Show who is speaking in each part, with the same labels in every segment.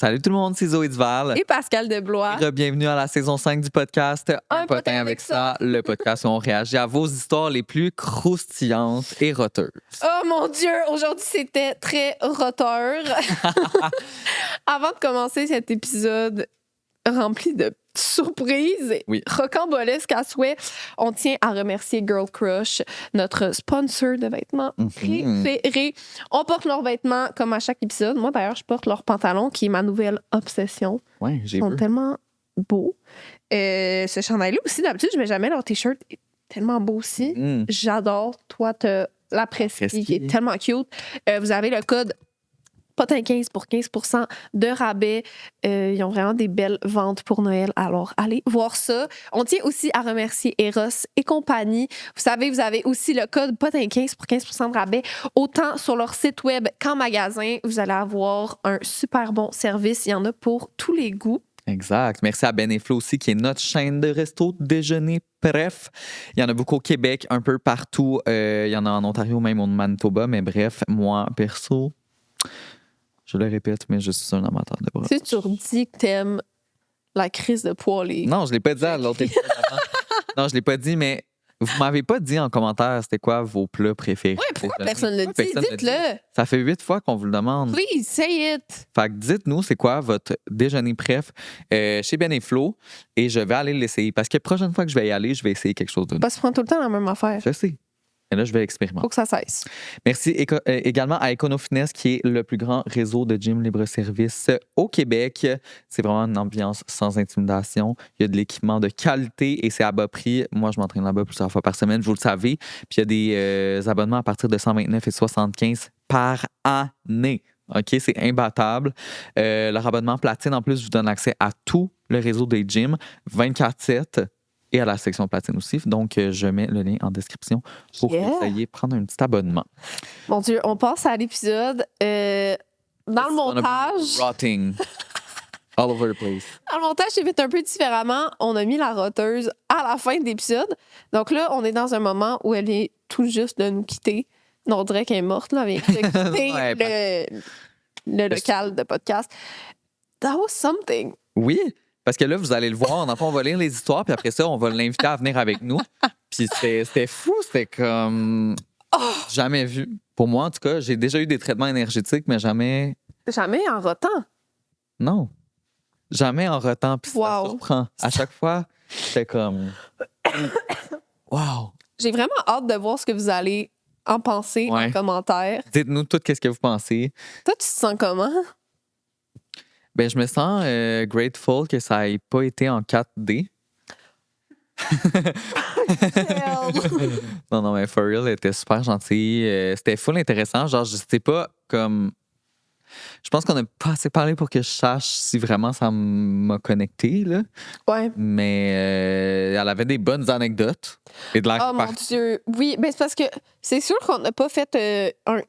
Speaker 1: Salut tout le monde, c'est Zoé Duval.
Speaker 2: Et Pascal Deblois.
Speaker 1: Bienvenue à la saison 5 du podcast
Speaker 2: Un potin avec ça.
Speaker 1: Le podcast où on réagit à vos histoires les plus croustillantes et roteuses.
Speaker 2: Oh mon Dieu, aujourd'hui c'était très roteur. Avant de commencer cet épisode rempli de surprises,
Speaker 1: Oui.
Speaker 2: rocambolesques à souhait, on tient à remercier Girl Crush, notre sponsor de vêtements préféré. On porte leurs vêtements comme à chaque épisode. Moi d'ailleurs, je porte leurs pantalons, qui est ma nouvelle obsession.
Speaker 1: Ouais, j'ai
Speaker 2: Ils sont
Speaker 1: vu.
Speaker 2: tellement beaux. Ce chandail-là aussi, d'habitude, je mets jamais leur t-shirt. Il est tellement beau aussi. J'adore. Toi, t'as la Presqu'île qui est tellement cute. Vous avez le code POTIN15 pour 15% de rabais. Ils ont vraiment des belles ventes pour Noël. Alors, allez voir ça. On tient aussi à remercier Eros et compagnie. Vous savez, vous avez aussi le code POTIN15 pour 15% de rabais. Autant sur leur site web qu'en magasin, vous allez avoir un super bon service. Il y en a pour tous les goûts.
Speaker 1: Exact. Merci à Ben et Flo aussi, qui est notre chaîne de resto déjeuner. Bref, il y en a beaucoup au Québec, un peu partout. Il y en a en Ontario, même au Manitoba. Mais bref, moi, perso, je le répète, mais je suis un amateur de bras.
Speaker 2: Tu sais, tu redis que t'aimes la crise de poêlée.
Speaker 1: Non, je ne l'ai pas dit à l'autre épisode avant. Non, je ne l'ai pas dit, mais vous ne m'avez pas dit en commentaire c'était quoi vos plats préférés.
Speaker 2: Ouais, pourquoi personne ne le dit?
Speaker 1: Personne le
Speaker 2: Dites-le.
Speaker 1: Ça fait 8 fois qu'on vous le demande.
Speaker 2: Please, say it.
Speaker 1: Fait que dites-nous, c'est quoi votre déjeuner préf chez Ben et Flo, et je vais aller l'essayer. Parce que la prochaine fois que je vais y aller, je vais essayer quelque chose de nouveau.
Speaker 2: Parce que prend tout le temps la même affaire.
Speaker 1: Je sais. Et là, je vais expérimenter.
Speaker 2: Faut que ça cesse.
Speaker 1: Merci également à EconoFitness, qui est le plus grand réseau de gym libre-service au Québec. C'est vraiment une ambiance sans intimidation. Il y a de l'équipement de qualité et c'est à bas prix. Moi, je m'entraîne là-bas plusieurs fois par semaine, vous le savez. Puis il y a des abonnements à partir de 129,75 par année. OK, c'est imbattable. Leur abonnement platine, en plus, vous donne accès à tout le réseau des gyms, 24/7. Et à la section platine aussi. Donc, je mets le lien en description pour que vous ayez prendre un petit abonnement.
Speaker 2: Mon Dieu, on passe à l'épisode. Dans le montage...
Speaker 1: Rotting. All over the place.
Speaker 2: Dans le montage, j'ai fait un peu différemment. On a mis la roteuse à la fin de l'épisode. Donc là, on est dans un moment où elle est tout juste de nous quitter. Non, on dirait qu'elle est morte, là. Elle vient de quitter le local de podcast. That was something.
Speaker 1: Oui. Parce que là, vous allez le voir, on va lire les histoires, puis après ça, on va l'inviter à venir avec nous. Puis c'était fou, c'était comme... Jamais vu. Pour moi, en tout cas, j'ai déjà eu des traitements énergétiques, mais jamais...
Speaker 2: Jamais en rotant.
Speaker 1: Non. Jamais en rotant, puis ça surprend. À chaque fois, c'était comme... Wow!
Speaker 2: J'ai vraiment hâte de voir ce que vous allez en penser en commentaire.
Speaker 1: Dites-nous tout qu'est-ce que vous pensez.
Speaker 2: Toi, tu te sens comment?
Speaker 1: Ben, je me sens grateful que ça n'ait pas été en 4D. Non, mais for real, elle était super gentille. C'était full intéressant. Genre, je sais pas comme... Je pense qu'on n'a pas assez parlé pour que je sache si vraiment ça m'a connecté, là.
Speaker 2: Ouais.
Speaker 1: Mais elle avait des bonnes anecdotes. Et de la
Speaker 2: mon Dieu. Oui, mais c'est parce que c'est sûr qu'on n'a pas fait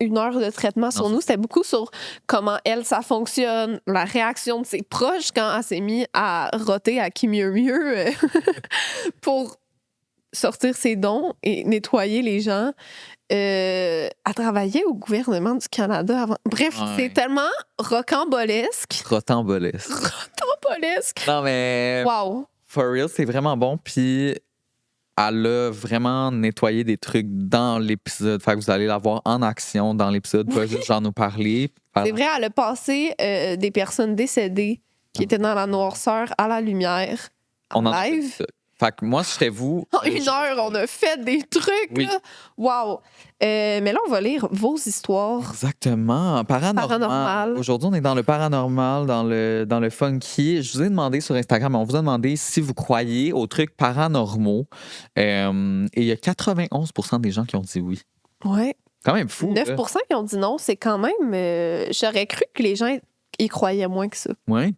Speaker 2: une heure de traitement sur nous. C'était beaucoup sur comment elle, ça fonctionne, la réaction de ses proches quand elle s'est mise à roter à qui mieux pour sortir ses dons et nettoyer les gens. À travailler au gouvernement du Canada avant. Bref, c'est tellement rocambolesque.
Speaker 1: Rocambolesque. Non, mais...
Speaker 2: Wow.
Speaker 1: For real, c'est vraiment bon. Puis elle a vraiment nettoyé des trucs dans l'épisode. Fait que vous allez la voir en action dans l'épisode, pas juste genre nous parler.
Speaker 2: C'est vrai, elle a passé des personnes décédées qui étaient dans la noirceur à la lumière en live.
Speaker 1: Fait que moi, si j'étais vous...
Speaker 2: En une heure, on a fait des trucs, là. Wow! Mais là, on va lire vos histoires.
Speaker 1: Exactement. Paranormal. Aujourd'hui, on est dans le paranormal, dans le funky. Je vous ai demandé sur Instagram, on vous a demandé si vous croyez aux trucs paranormaux. Et il y a 91% des gens qui ont dit oui.
Speaker 2: Ouais.
Speaker 1: Quand même fou.
Speaker 2: 9%
Speaker 1: là.
Speaker 2: qui ont dit non. C'est quand même... J'aurais cru que les gens y croyaient moins que ça.
Speaker 1: Oui.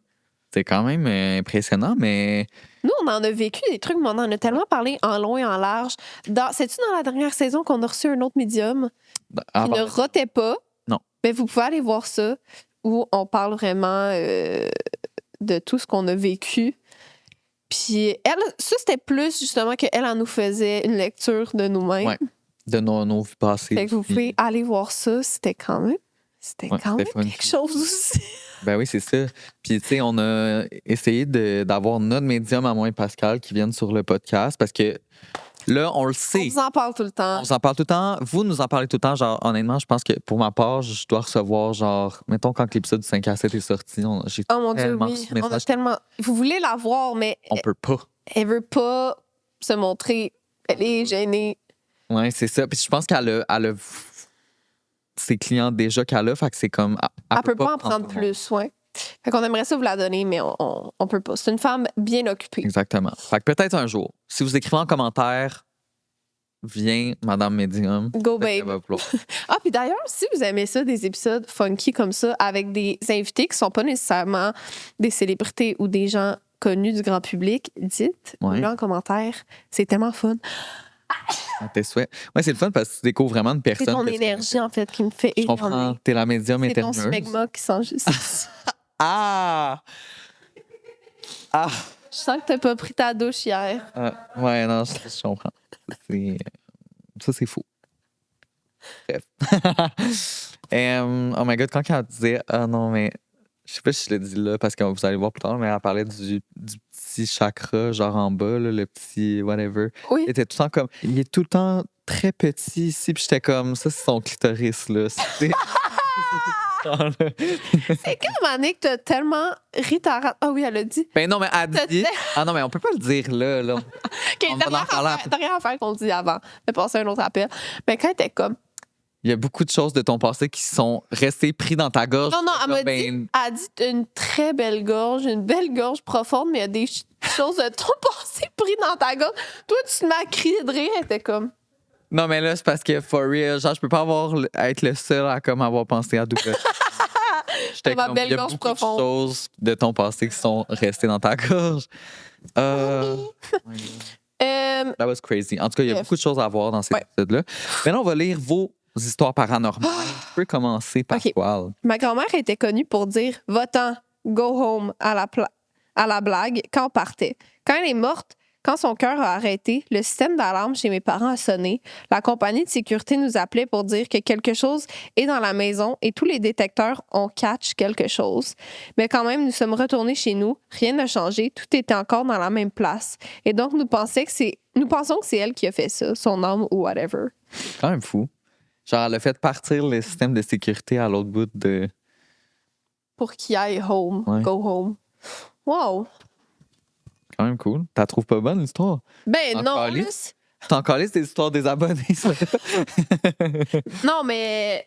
Speaker 1: C'est quand même impressionnant, mais...
Speaker 2: Nous, on en a vécu des trucs, mais on en a tellement parlé en long et en large. C'est-tu dans la dernière saison qu'on a reçu un autre médium qui ne rotait pas?
Speaker 1: Non.
Speaker 2: Mais vous pouvez aller voir ça, où on parle vraiment de tout ce qu'on a vécu. Puis elle, ça, c'était plus justement qu'elle en nous faisait une lecture de nous-mêmes.
Speaker 1: Ouais. De nos vies passées.
Speaker 2: Fait que vous pouvez aller voir ça. C'était quand même quelque chose aussi.
Speaker 1: Ben oui, c'est ça. Puis, tu sais, on a essayé d'avoir notre médium à moi et Pascal qui viennent sur le podcast parce que là, on le sait.
Speaker 2: On vous en parle tout le temps.
Speaker 1: On vous en parle tout le temps. Vous nous en parlez tout le temps. Genre, honnêtement, je pense que pour ma part, je dois recevoir, genre, mettons, quand l'épisode du 5 à 7 est sorti, j'ai
Speaker 2: Oh mon Dieu,
Speaker 1: tellement
Speaker 2: oui.
Speaker 1: reçu de
Speaker 2: On a
Speaker 1: messages.
Speaker 2: tellement. Vous voulez la voir, mais
Speaker 1: On peut pas.
Speaker 2: elle veut pas se montrer. Elle est gênée.
Speaker 1: Ouais, c'est ça. Puis je pense qu'elle a ses clients déjà qu'elle a. Fait que c'est comme.
Speaker 2: Elle peut pas en prendre plus, ouais. Fait qu'on aimerait ça vous la donner, mais on peut pas. C'est une femme bien occupée.
Speaker 1: Exactement. Fait que peut-être un jour, si vous écrivez en commentaire, viens, Madame Medium.
Speaker 2: Go, babe. Ah, puis d'ailleurs, si vous aimez ça, des épisodes funky comme ça, avec des invités qui sont pas nécessairement des célébrités ou des gens connus du grand public, dites-le en commentaire. C'est tellement fun.
Speaker 1: Tes souhaits. Ouais, c'est le fun parce que tu découvres vraiment une personne.
Speaker 2: C'est ton énergie, en fait, qui me fait
Speaker 1: Je comprends. T'es la médium éterneuse.
Speaker 2: C'est ton smegma qui sent juste.
Speaker 1: Ah!
Speaker 2: Je sens que t'as pas pris ta douche hier.
Speaker 1: Ouais, non, je comprends. Ça, c'est faux. Bref. Oh my God, quand elle disait « Ah non, mais... » Je sais pas si je l'ai dit là, parce que vous allez voir plus tard, mais elle parlait du petit chakra, genre en bas, là, le petit whatever.
Speaker 2: Oui.
Speaker 1: Il était tout le temps comme... Il est tout le temps très petit ici, puis j'étais comme... Ça, c'est son clitoris, là.
Speaker 2: C'est comme Annick, t'as tellement ri ta rate. Ah oui, elle a dit.
Speaker 1: Ben non, mais elle dit. Ah non, mais on peut pas le dire là.
Speaker 2: OK, t'as rien à faire qu'on le dit avant de passer un autre appel. Mais quand elle était comme.
Speaker 1: Il y a beaucoup de choses de ton passé qui sont restées prises dans ta gorge.
Speaker 2: Non, elle m'a dit. Elle a dit une très belle gorge, une belle gorge profonde, mais il y a des choses de ton passé prises dans ta gorge. Toi, tu te mets à crier de rire, elle était comme.
Speaker 1: Non, mais là, c'est parce que, for real, genre, je peux pas être le seul à comme avoir pensé à double. J'étais
Speaker 2: ma
Speaker 1: comme,
Speaker 2: belle
Speaker 1: il y a
Speaker 2: gorge
Speaker 1: beaucoup
Speaker 2: profonde.
Speaker 1: de choses de ton passé qui sont restées dans ta gorge. That was crazy. En tout cas, il y a beaucoup de choses à voir dans cet épisode-là. Maintenant, on va lire vos histoires paranormales. Tu peux commencer, Pascal.
Speaker 2: Okay. Ma grand-mère était connue pour dire « Va-t'en, go home » à la blague quand on partait. Quand elle est morte, quand son cœur a arrêté, le système d'alarme chez mes parents a sonné. La compagnie de sécurité nous appelait pour dire que quelque chose est dans la maison et tous les détecteurs ont catch quelque chose. Mais quand même, nous sommes retournés chez nous. Rien n'a changé. Tout était encore dans la même place. Et donc, nous pensons que c'est elle qui a fait ça, son âme ou whatever.
Speaker 1: Quand même fou. Genre, elle a fait partir le système de sécurité à l'autre bout de...
Speaker 2: Pour qu'il aille home. Ouais. Go home. Wow!
Speaker 1: Quand même cool. T'as trouves pas bonne l'histoire?
Speaker 2: Ben non,
Speaker 1: T'en calisses des histoires des abonnés, ça.
Speaker 2: Non, mais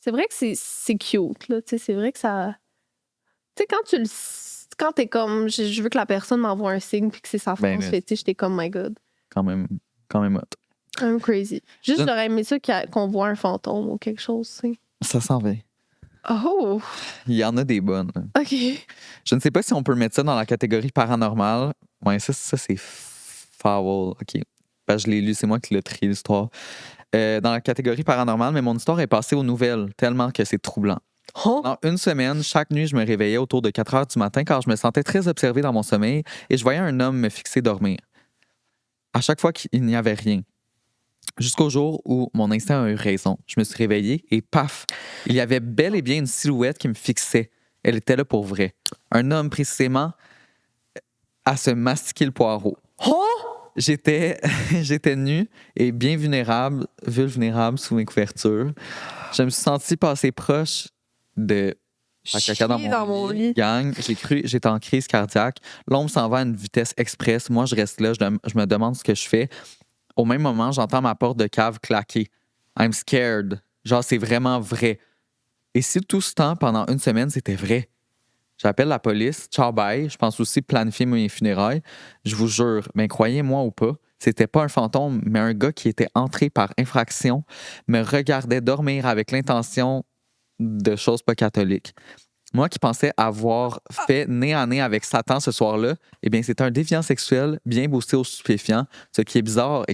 Speaker 2: c'est vrai que c'est cute, là. C'est vrai que ça... Tu sais, quand t'es comme... Je veux que la personne m'envoie un signe puis que c'est sa France fétiche, t'es comme, my God.
Speaker 1: Quand même hot.
Speaker 2: I'm crazy. Juste, j'aurais aimé ça qu'on voit un fantôme ou quelque chose, tu sais.
Speaker 1: Ça s'en va.
Speaker 2: Oh!
Speaker 1: Il y en a des bonnes.
Speaker 2: OK.
Speaker 1: Je ne sais pas si on peut mettre ça dans la catégorie paranormale. Ouais, ça c'est foul. OK. Ben, je l'ai lu, c'est moi qui l'ai trié l'histoire. Dans la catégorie paranormale, mais mon histoire est passée aux nouvelles, tellement que c'est troublant.
Speaker 2: Oh.
Speaker 1: Dans une semaine, chaque nuit, je me réveillais autour de 4 heures du matin car je me sentais très observée dans mon sommeil et je voyais un homme me fixer dormir. À chaque fois qu'il n'y avait rien. Jusqu'au jour où mon instinct a eu raison. Je me suis réveillée et paf, il y avait bel et bien une silhouette qui me fixait. Elle était là pour vrai. Un homme précisément à se mastiquer le poireau.
Speaker 2: Oh!
Speaker 1: J'étais nue et bien vulnérable sous mes couvertures. Je me suis sentie passer proche de caca dans mon lit. Gang, j'ai cru, j'étais en crise cardiaque. L'ombre s'en va à une vitesse express. Moi, je reste là, je me demande ce que je fais. Au même moment, j'entends ma porte de cave claquer. I'm scared. Genre, c'est vraiment vrai. Et si tout ce temps, pendant une semaine, c'était vrai? J'appelle la police. Ciao, bye. Je pense aussi planifier mes funérailles. Je vous jure, mais croyez-moi ou pas, c'était pas un fantôme, mais un gars qui était entré par infraction, me regardait dormir avec l'intention de choses pas catholiques. Moi qui pensais avoir fait nez à nez avec Satan ce soir-là, eh bien, c'était un déviant sexuel bien boosté au stupéfiant. Ce qui est bizarre,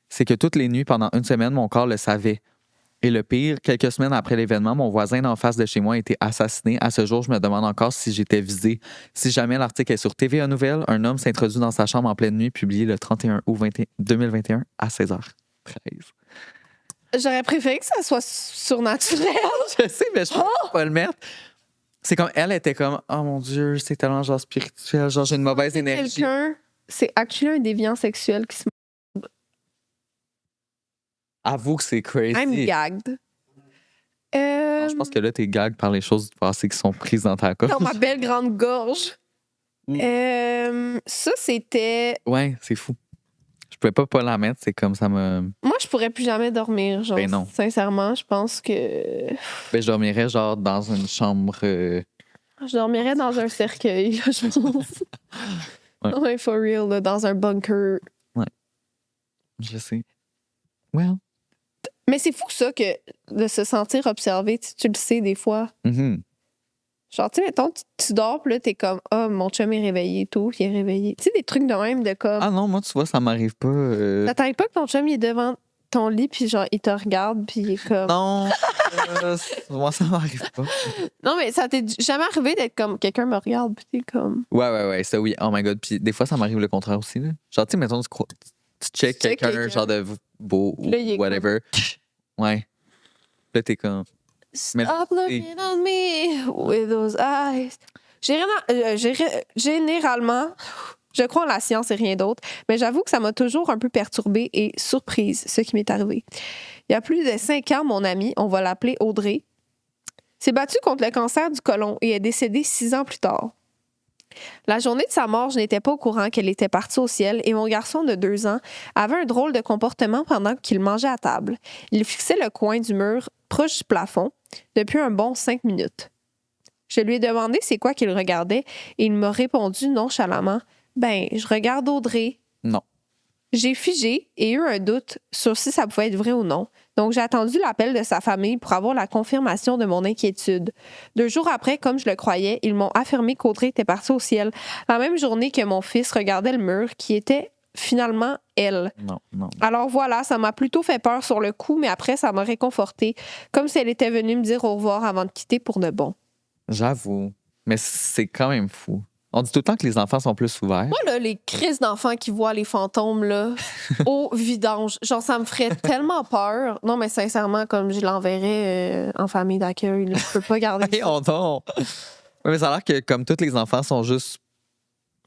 Speaker 1: c'est que toutes les nuits, pendant une semaine, mon corps le savait. Et le pire, quelques semaines après l'événement, mon voisin d'en face de chez moi a été assassiné. À ce jour, je me demande encore si j'étais visée. Si jamais l'article est sur TVA Nouvelles, un homme s'introduit dans sa chambre en pleine nuit, publié le 31 août 2021 à 16h13.
Speaker 2: J'aurais préféré que ça soit surnaturel.
Speaker 1: Je sais, mais je peux pas le mettre. C'est comme, elle était comme, oh mon Dieu, c'est tellement genre spirituel, genre j'ai une mauvaise énergie.
Speaker 2: C'est actuellement un déviant sexuel qui se...
Speaker 1: Avoue que c'est crazy.
Speaker 2: I'm gagged.
Speaker 1: Non, je pense que là, t'es gag par les choses du passé qui sont prises dans ta gorge.
Speaker 2: Dans ma belle grande gorge. Ça, c'était...
Speaker 1: Ouais, c'est fou. Je pouvais pas la mettre, c'est comme ça me...
Speaker 2: Moi, je pourrais plus jamais dormir, genre.
Speaker 1: Ben non.
Speaker 2: Sincèrement, je pense que...
Speaker 1: Ben, je dormirais genre dans une chambre...
Speaker 2: Je dormirais dans un cercueil, là, je pense. Ouais, for real, là, dans un bunker.
Speaker 1: Ouais. Je sais. Well.
Speaker 2: Mais c'est fou, ça, que de se sentir observé, tu le sais, des fois.
Speaker 1: Mm-hmm.
Speaker 2: Genre, tu sais, mettons, tu dors, puis là, t'es comme, ah, mon chum est réveillé, tout, il est réveillé. Tu sais, des trucs de même, de comme.
Speaker 1: Ah non, moi, tu vois, ça m'arrive pas.
Speaker 2: Ça t'arrive pas que ton chum, il est devant ton lit, puis genre, il te regarde, puis il est comme.
Speaker 1: Non, moi, ça m'arrive pas.
Speaker 2: Non, mais ça t'est jamais arrivé d'être comme, quelqu'un me regarde, puis t'es comme.
Speaker 1: Ouais, ça oui. Oh my God. Puis des fois, ça m'arrive le contraire aussi. Là. Genre, tu sais, mettons, tu check quelqu'un, genre de beau ou whatever. Ouais. Là, t'es comme.
Speaker 2: Stop looking at me with those eyes. Généralement, je crois en la science et rien d'autre, mais j'avoue que ça m'a toujours un peu perturbée et surprise, ce qui m'est arrivé. Il y a plus de 5 ans, mon amie, on va l'appeler Audrey, s'est battue contre le cancer du côlon et est décédée 6 ans plus tard. La journée de sa mort, je n'étais pas au courant qu'elle était partie au ciel et mon garçon de 2 ans avait un drôle de comportement pendant qu'il mangeait à table. Il fixait le coin du mur proche du plafond depuis un bon 5 minutes. Je lui ai demandé c'est quoi qu'il regardait et il m'a répondu nonchalamment « Ben, je regarde Audrey. »
Speaker 1: Non.
Speaker 2: J'ai figé et eu un doute sur si ça pouvait être vrai ou non. Donc, j'ai attendu l'appel de sa famille pour avoir la confirmation de mon inquiétude. 2 jours après, comme je le croyais, ils m'ont affirmé qu'Audrey était partie au ciel la même journée que mon fils regardait le mur, qui était finalement elle.
Speaker 1: Non.
Speaker 2: Alors voilà, ça m'a plutôt fait peur sur le coup, mais après, ça m'a réconfortée, comme si elle était venue me dire au revoir avant de quitter pour de bon.
Speaker 1: J'avoue. Mais c'est quand même fou. On dit tout le temps que les enfants sont plus ouverts.
Speaker 2: Moi, là, les crises d'enfants qui voient les fantômes, là, au vidange, genre, ça me ferait tellement peur. Non, mais sincèrement, comme je l'enverrais en famille d'accueil, là, je peux pas garder ça.
Speaker 1: Non. Ouais, mais ça a l'air que comme tous les enfants sont juste...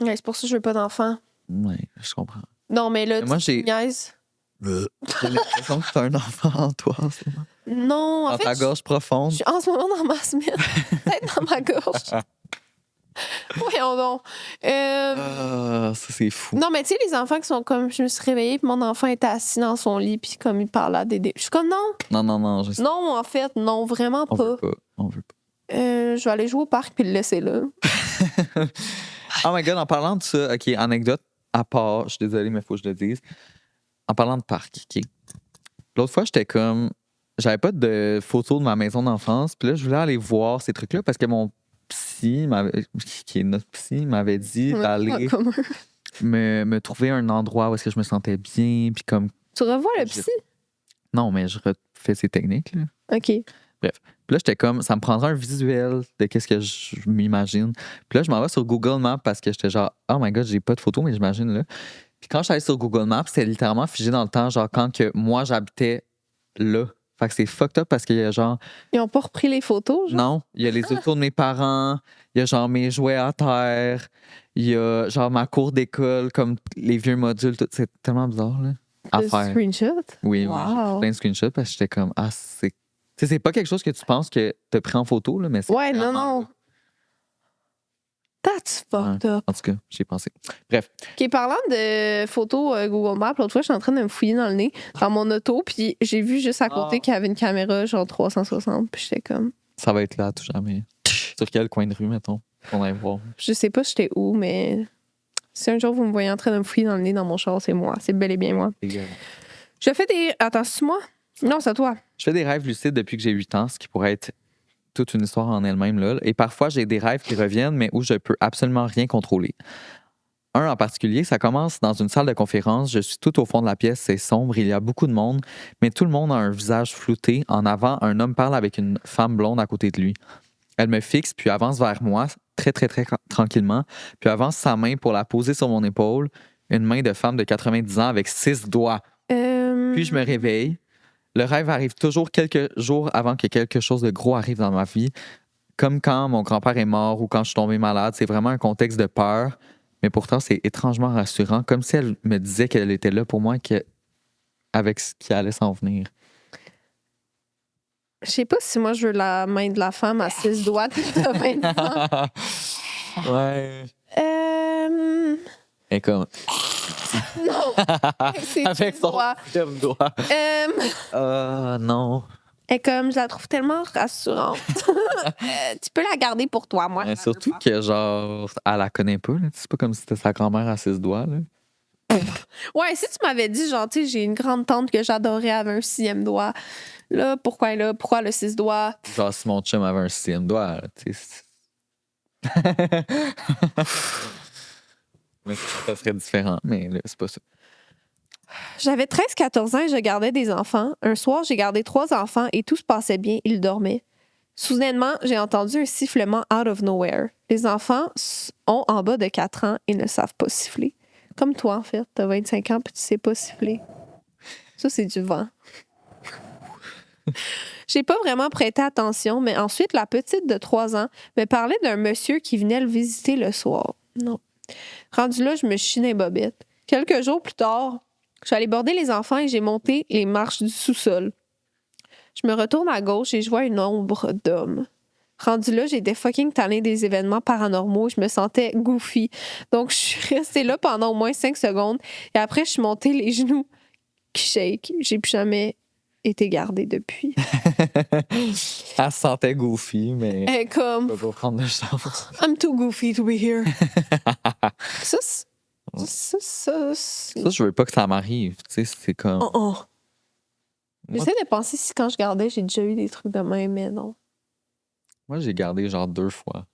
Speaker 2: Ouais, c'est pour ça que je veux pas d'enfants.
Speaker 1: Oui, je comprends.
Speaker 2: Non, mais là,
Speaker 1: mais moi,
Speaker 2: tu niaises.
Speaker 1: J'ai l'impression que tu as un enfant en toi en ce moment.
Speaker 2: Non, en
Speaker 1: dans
Speaker 2: fait...
Speaker 1: ta gorge profonde.
Speaker 2: Je suis en ce moment dans ma semaine. Peut-être dans ma gorge. Voyons donc.
Speaker 1: Ça, c'est fou.
Speaker 2: Non, mais tu sais, les enfants qui sont comme... Je me suis réveillée, puis mon enfant était assis dans son lit, puis comme il parlait à Dédé. Je suis comme, non.
Speaker 1: Non, je sais.
Speaker 2: Non, en fait, non, vraiment pas.
Speaker 1: On veut pas.
Speaker 2: Je vais aller jouer au parc puis le laisser là.
Speaker 1: Oh my God, en parlant de ça, OK, anecdote à part, je suis désolée, mais il faut que je le dise. En parlant de parc, OK. L'autre fois, j'étais comme... J'avais pas de photos de ma maison d'enfance, puis là, je voulais aller voir ces trucs-là parce que mon psy, qui est notre psy, m'avait dit d'aller me trouver un endroit où est-ce que je me sentais bien, puis comme...
Speaker 2: Tu revois le psy?
Speaker 1: Non, mais je refais ces techniques, là.
Speaker 2: OK.
Speaker 1: Bref. Puis là, j'étais comme, ça me prendra un visuel de qu'est-ce que je m'imagine. Puis là, je m'en vais sur Google Maps parce que j'étais genre, oh my God, j'ai pas de photos, mais j'imagine là. Puis quand je suis allé sur Google Maps, c'était littéralement figé dans le temps, genre quand que moi, j'habitais là. Fait que c'est fucked up parce qu'il y a genre...
Speaker 2: Ils ont pas repris les photos, genre?
Speaker 1: Non, il y a les autos de mes parents, il y a genre mes jouets à terre, il y a genre ma cour d'école, comme les vieux modules, tout. C'est tellement bizarre, là, à faire.
Speaker 2: Screenshot?
Speaker 1: Oui, j'ai fait plein de screenshots parce que j'étais comme, c'est pas quelque chose que tu penses que t'as pris en photo, là, mais c'est...
Speaker 2: Ouais, non. That's fucked up.
Speaker 1: En tout cas, j'y ai pensé. Bref.
Speaker 2: OK, parlant de photos Google Maps, l'autre fois, j'étais en train de me fouiller dans le nez dans mon auto, puis j'ai vu juste à côté qu'il y avait une caméra genre 360, puis j'étais comme...
Speaker 1: Ça va être là à tout jamais. Sur quel coin de rue, mettons? On va voir.
Speaker 2: Je sais pas j'étais où, mais si un jour vous me voyez en train de me fouiller dans le nez dans mon char, c'est moi. C'est bel et bien moi. Je fais des... Attends, c'est moi? Non, c'est toi.
Speaker 1: Je fais des rêves lucides depuis que j'ai 8 ans, ce qui pourrait être toute une histoire en elle-même, là. Et parfois, j'ai des rêves qui reviennent, mais où je peux absolument rien contrôler. Un en particulier, ça commence dans une salle de conférence. Je suis tout au fond de la pièce, c'est sombre, il y a beaucoup de monde, mais tout le monde a un visage flouté. En avant, un homme parle avec une femme blonde à côté de lui. Elle me fixe, puis avance vers moi, très, très, très tranquillement, puis avance sa main pour la poser sur mon épaule. Une main de femme de 90 ans avec 6 doigts. Puis je me réveille. Le rêve arrive toujours quelques jours avant que quelque chose de gros arrive dans ma vie. Comme quand mon grand-père est mort ou quand je suis tombée malade. C'est vraiment un contexte de peur. Mais pourtant, c'est étrangement rassurant. Comme si elle me disait qu'elle était là pour moi avec ce qui allait s'en venir.
Speaker 2: Je sais pas si moi je veux la main de la femme à 6 doigts de 20 ans.
Speaker 1: Ouais. Et comme.
Speaker 2: Non. C'est
Speaker 1: avec son deuxième doigt. Non.
Speaker 2: Et comme je la trouve tellement rassurante. Tu peux la garder pour toi, moi.
Speaker 1: Surtout que, genre, elle la connaît pas. Là. C'est pas comme si c'était sa grand-mère à 6 doigts. Là.
Speaker 2: Ouais, si tu m'avais dit, genre, tu sais, j'ai une grande tante que j'adorais, avait un 6e doigt. Là, pourquoi elle a? Pourquoi le 6 doigts?
Speaker 1: Genre, si mon chum avait un 6e doigt, tu sais. Mais ça serait différent, mais là, c'est pas ça.
Speaker 2: J'avais 13-14 ans et je gardais des enfants. Un soir, j'ai gardé 3 enfants et tout se passait bien, ils dormaient. Soudainement, j'ai entendu un sifflement out of nowhere. Les enfants ont en bas de 4 ans et ne savent pas siffler. Comme toi, en fait. T'as 25 ans puis tu sais pas siffler. Ça, c'est du vent. J'ai pas vraiment prêté attention, mais ensuite, la petite de 3 ans me parlait d'un monsieur qui venait le visiter le soir. Non. Rendu là, je me chie dans les bobettes. Quelques jours plus tard, je suis allée border les enfants et j'ai monté les marches du sous-sol. Je me retourne à gauche et je vois une ombre d'homme. Rendu là, j'étais fucking tannée des événements paranormaux. Je me sentais goofy. Donc, je suis restée là pendant au moins 5 secondes. Et après, je suis montée les genoux qui shake. J'ai plus jamais été gardée depuis.
Speaker 1: Elle se sentait goofy, mais
Speaker 2: Et comme,
Speaker 1: je peux pas prendre de chance.
Speaker 2: I'm too goofy to be here. Ça,
Speaker 1: je veux pas que ça m'arrive. Tu sais, c'est comme...
Speaker 2: Moi, j'essaie de penser si quand je gardais, j'ai déjà eu des trucs de même, mais non.
Speaker 1: Moi, j'ai gardé genre 2 fois.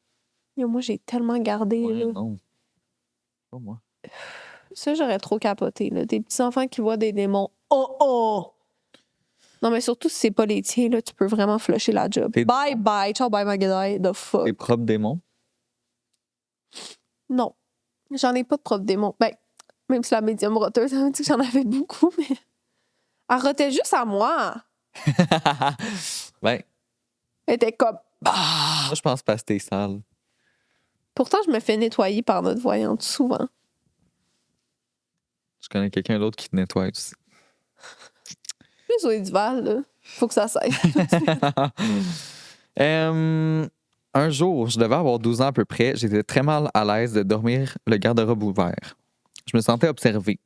Speaker 2: Moi, j'ai tellement gardé.
Speaker 1: Ouais,
Speaker 2: là.
Speaker 1: non. Pas moi.
Speaker 2: Ça, j'aurais trop capoté. Là. Des petits-enfants qui voient des démons. Non, mais surtout si c'est pas les tiens, là, tu peux vraiment flusher la job. Bye, bye. Ciao, bye, my guy. The fuck.
Speaker 1: Tes propres démons?
Speaker 2: Non. J'en ai pas de propre démon. Ben, même si la médium roteuse, ça m'a dit que j'en avais beaucoup, mais... Elle rotait juste à moi.
Speaker 1: Ben...
Speaker 2: Elle était comme...
Speaker 1: Moi, je pense pas que c'était sale.
Speaker 2: Pourtant, je me fais nettoyer par notre voyante souvent.
Speaker 1: Je connais quelqu'un d'autre qui te nettoie aussi.
Speaker 2: Plus Zoé Duval, là. Faut que ça cesse.
Speaker 1: Un jour, je devais avoir 12 ans à peu près, j'étais très mal à l'aise de dormir le garde-robe ouvert. Je me sentais observée.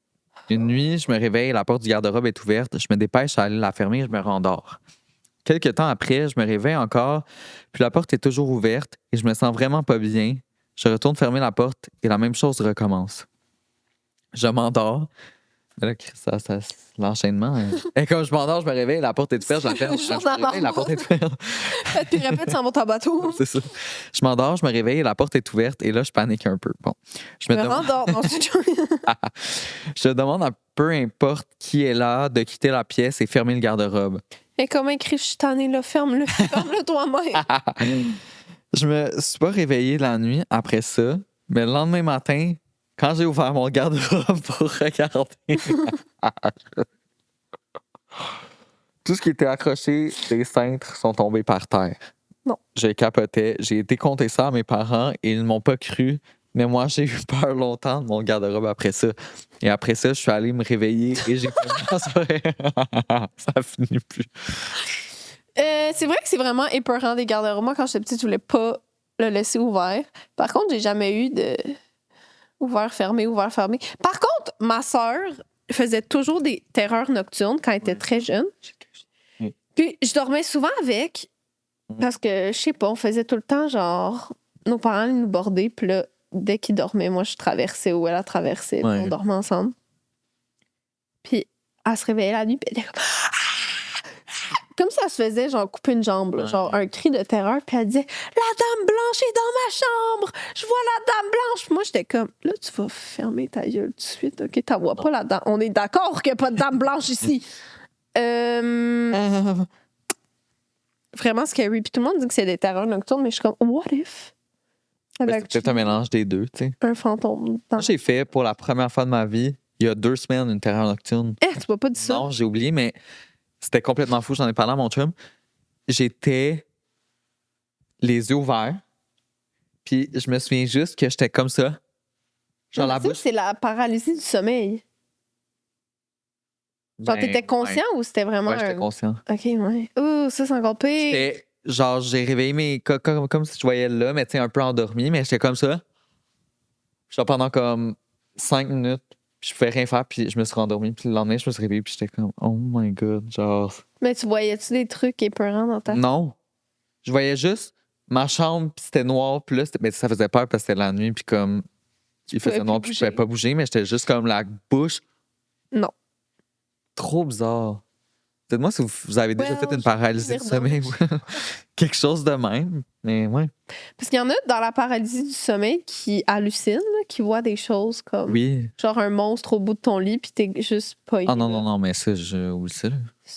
Speaker 1: Une nuit, je me réveille, la porte du garde-robe est ouverte, je me dépêche à aller la fermer et je me rendors. Quelques temps après, je me réveille encore, puis la porte est toujours ouverte et je me sens vraiment pas bien. Je retourne fermer la porte et la même chose recommence. Je m'endors. Là, ça l'enchaînement. Et quand je m'endors, je me réveille, la porte est ouverte, je la ferme. Je me réveille, la porte est ouverte.
Speaker 2: Puis répète, ça monte en bateau.
Speaker 1: C'est ça. Je m'endors, je me réveille, la porte est ouverte et là, je panique un peu. Bon. Je me
Speaker 2: rendors.
Speaker 1: Je te demande à peu importe qui est là de quitter la pièce et fermer le garde-robe.
Speaker 2: Et comme écrit, je suis tannée, là, ferme-le. Ferme-le toi-même.
Speaker 1: Je me suis pas réveillée la nuit après ça, mais le lendemain matin, quand j'ai ouvert mon garde-robe pour regarder, tout ce qui était accroché, les cintres sont tombés par terre.
Speaker 2: Non.
Speaker 1: J'ai capoté. J'ai été compter ça à mes parents et ils ne m'ont pas cru. Mais moi, j'ai eu peur longtemps de mon garde-robe après ça. Et après ça, je suis allée me réveiller et j'ai fait ça finit plus.
Speaker 2: C'est vrai que c'est vraiment épeurant des garde-robes. Moi, quand j'étais petite, je voulais pas le laisser ouvert. Par contre, j'ai jamais eu de ouvert, fermé, ouvert, fermé. Par contre, ma sœur faisait toujours des terreurs nocturnes quand elle était très jeune. Puis je dormais souvent avec parce que, je sais pas, on faisait tout le temps genre... Nos parents nous bordaient, puis là, dès qu'ils dormaient, moi, je traversais où elle traversait. On dormait ensemble. Puis elle se réveillait la nuit, puis elle était comme ça se faisait, genre, couper une jambe, là, genre, un cri de terreur, puis elle disait « La dame blanche est dans ma chambre! Je vois la dame blanche! » Puis moi, j'étais comme « Là, tu vas fermer ta gueule tout de suite, OK? T'en vois pas la dame. On est d'accord qu'il n'y a pas de dame blanche ici. » Vraiment scary. Puis tout le monde dit que c'est des terreurs nocturnes, mais je suis comme « What if? »
Speaker 1: C'est peut-être un mélange des deux, tu sais.
Speaker 2: Un fantôme.
Speaker 1: Moi, j'ai fait, pour la première fois de ma vie, il y a 2 semaines, une terreur nocturne.
Speaker 2: Tu m'as pas dit ça?
Speaker 1: Non, j'ai oublié, mais C'était complètement fou. J'en ai parlé à mon chum. J'étais les yeux ouverts. Puis je me souviens juste que j'étais comme ça. Genre la bouche.
Speaker 2: C'est la paralysie du sommeil. Genre, t'étais conscient ou c'était vraiment.
Speaker 1: Ouais, j'étais conscient.
Speaker 2: OK, ouais. Ça, c'est encore pire.
Speaker 1: Genre, j'ai réveillé mes. Comme si je voyais là, mais tu sais, un peu endormi, mais j'étais comme ça. Genre pendant comme 5 minutes. Puis je pouvais rien faire, puis je me suis rendormi. Puis le lendemain, je me suis réveillé, puis j'étais comme, oh my God, genre.
Speaker 2: Mais tu voyais-tu des trucs épeurants dans ta...
Speaker 1: Non. Je voyais juste ma chambre, puis c'était noir, puis là, mais ça faisait peur parce que c'était la nuit, puis comme, il faisait noir, puis je pouvais pas bouger, mais j'étais juste comme la bouche.
Speaker 2: Non.
Speaker 1: Trop bizarre. Dites-moi si vous avez déjà fait une paralysie du sommeil ou quelque chose de même. Mais ouais.
Speaker 2: Parce qu'il y en a dans la paralysie du sommeil qui hallucinent, là, qui voient des choses comme genre un monstre au bout de ton lit, puis t'es juste pas
Speaker 1: Ah non, mais ça, oublie ça.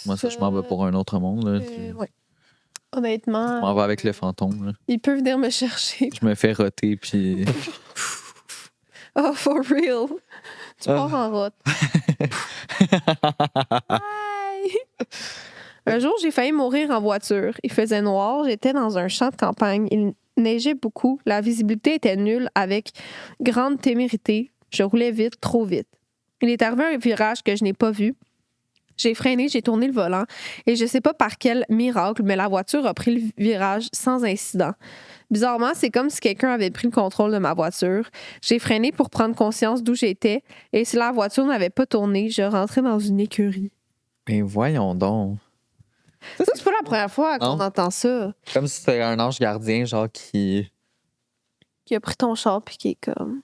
Speaker 1: Moi, ça, je m'en vais pour un autre monde. Là,
Speaker 2: ouais. Honnêtement.
Speaker 1: Je m'en vais avec le fantôme. Là.
Speaker 2: Il peut venir me chercher.
Speaker 1: Je me fais roter, puis.
Speaker 2: Oh, for real. Tu pars en rote. Un jour, j'ai failli mourir en voiture. Il faisait noir, j'étais dans un champ de campagne. Il neigeait beaucoup, la visibilité était nulle avec grande témérité. Je roulais vite, trop vite. Il est arrivé un virage que je n'ai pas vu. J'ai freiné, j'ai tourné le volant et je ne sais pas par quel miracle, mais la voiture a pris le virage sans incident. Bizarrement, c'est comme si quelqu'un avait pris le contrôle de ma voiture. J'ai freiné pour prendre conscience d'où j'étais et si la voiture n'avait pas tourné, je rentrais dans une écurie.
Speaker 1: Mais voyons donc.
Speaker 2: Ça, c'est pas la première fois qu'on entend ça.
Speaker 1: Comme si c'était un ange gardien, genre, qui
Speaker 2: a pris ton char puis qui est comme...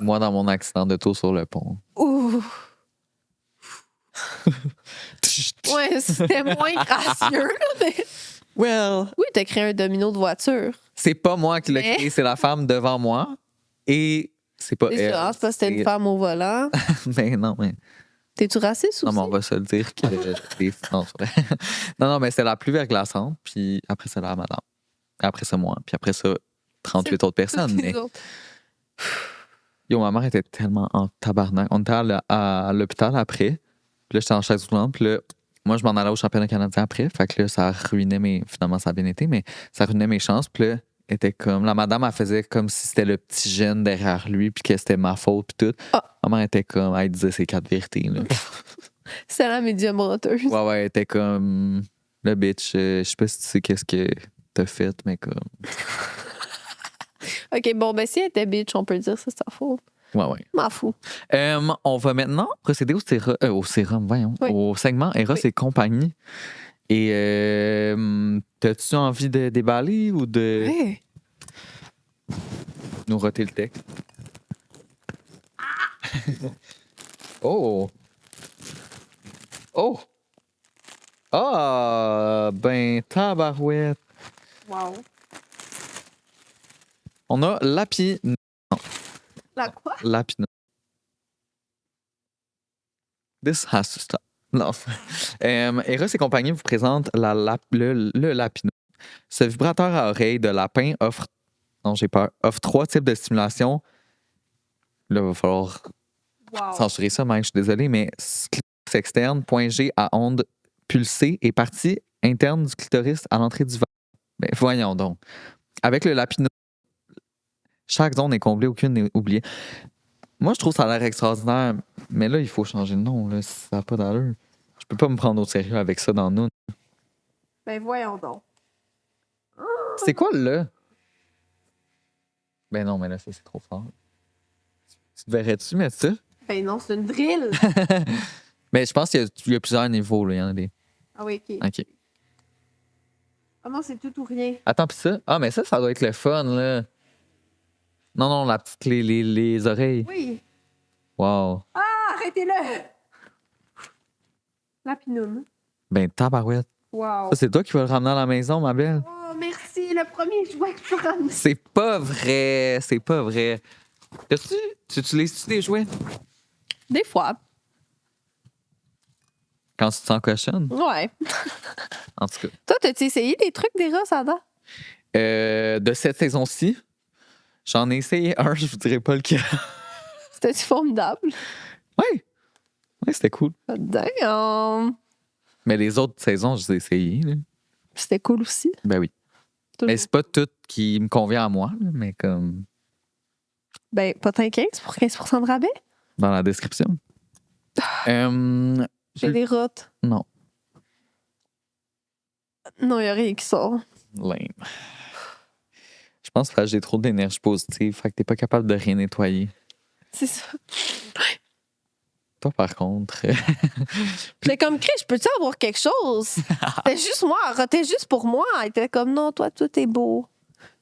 Speaker 1: Moi, dans mon accident d'auto sur le pont.
Speaker 2: Ouh! Ouais, c'était moins gracieux, mais...
Speaker 1: Well...
Speaker 2: Oui, t'as créé un domino de voiture.
Speaker 1: C'est pas moi qui l'ai créé, c'est la femme devant moi. Et c'est pas elle.
Speaker 2: C'est parce que c'était une femme au volant.
Speaker 1: Mais non, mais...
Speaker 2: T'es-tu raciste aussi?
Speaker 1: Non, mais on va se le dire que... non, mais c'est la plus verglaçante, puis après ça, la madame. Après ça, moi. Puis après ça, 38 autres personnes. Mais... Yo, ma mère était tellement en tabarnak. On était à l'hôpital après. Puis là, j'étais en chaise roulante. Puis là, moi, je m'en allais au championnat canadien après. Fait que là, ça ruinait mes... Finalement, ça a bien été, mais ça ruinait mes chances. Puis là, était comme... La madame, elle faisait comme si c'était le petit jeune derrière lui, puis que c'était ma faute, puis tout. Ma mère était comme... Elle disait ses 4 vérités, là.
Speaker 2: C'est la médium roteuse.
Speaker 1: Ouais, elle était comme... Le bitch, je sais pas si tu sais qu'est-ce que t'as fait, mais comme...
Speaker 2: OK, bon, ben si elle était bitch, on peut dire ça, c'est ta faute.
Speaker 1: Ouais.
Speaker 2: M'en fous.
Speaker 1: On va maintenant procéder au sérum, voyons, au segment Eros et compagnie. Et t'as-tu envie de déballer ou de nous roter le texte? Oh! Ah! Ben, tabarouette!
Speaker 2: Wow.
Speaker 1: On a l'api...
Speaker 2: La quoi?
Speaker 1: Lapino. This has to stop. Non. Eros et compagnie vous présente le Lapino. Ce vibrateur à oreille de lapin offre 3 types de stimulation. Là, il va falloir censurer ça, Mike, je suis désolé, mais clitoris externe, point G à onde pulsée et partie interne du clitoris à l'entrée du ventre. Ben, voyons donc. Avec le Lapino, chaque zone est comblée, aucune n'est oubliée. Moi, je trouve ça a l'air extraordinaire, mais là, il faut changer de nom, là, si ça n'a pas d'allure. Je peux pas me prendre au sérieux avec ça dans nous.
Speaker 2: Ben, voyons donc.
Speaker 1: C'est quoi, là? Ben non, mais là, ça, c'est trop fort. Tu te verrais-tu mettre ça?
Speaker 2: Ben non, c'est une drill.
Speaker 1: Mais je pense qu'il y a plusieurs niveaux, là. Il y en a des...
Speaker 2: Ah oui,
Speaker 1: OK.
Speaker 2: Ah non, c'est tout ou rien.
Speaker 1: Attends, pis ça? Ah, mais ça doit être le fun, là. Non, la petite... Les oreilles.
Speaker 2: Oui.
Speaker 1: Wow.
Speaker 2: Ah, arrêtez-le! La pinoune.
Speaker 1: Ben, tabarouette.
Speaker 2: Wow.
Speaker 1: Ça, c'est toi qui vas le ramener à la maison, ma belle.
Speaker 2: Oh, merci. Le premier jouet que je peux ramener.
Speaker 1: C'est pas vrai. Tu utilises-tu des jouets?
Speaker 2: Des fois.
Speaker 1: Quand tu te sens cochonne?
Speaker 2: Ouais.
Speaker 1: En tout cas.
Speaker 2: Toi, t'as-tu essayé des trucs des rats, Ada?
Speaker 1: De cette saison-ci, j'en ai essayé un, je vous dirais pas lequel.
Speaker 2: C'était-tu formidable?
Speaker 1: Oui. Ouais, c'était cool.
Speaker 2: Damn!
Speaker 1: Mais les autres saisons, je les ai essayées. Là.
Speaker 2: C'était cool aussi.
Speaker 1: Ben oui.
Speaker 2: Toujours.
Speaker 1: Mais c'est pas tout qui me convient à moi, là, mais comme
Speaker 2: Ben, potin 15 pour 15% de rabais?
Speaker 1: dans la description.
Speaker 2: J'ai des rottes.
Speaker 1: Non.
Speaker 2: Non, il n'y a rien qui sort.
Speaker 1: Lame. Je pense que j'ai trop d'énergie positive, fait que t'es pas capable de rien nettoyer.
Speaker 2: C'est ça.
Speaker 1: Toi, par contre.
Speaker 2: J'étais comme, Chris, je peux-tu avoir quelque chose? C'était juste moi, rotait juste pour moi. Elle était comme, non, toi, tout est beau.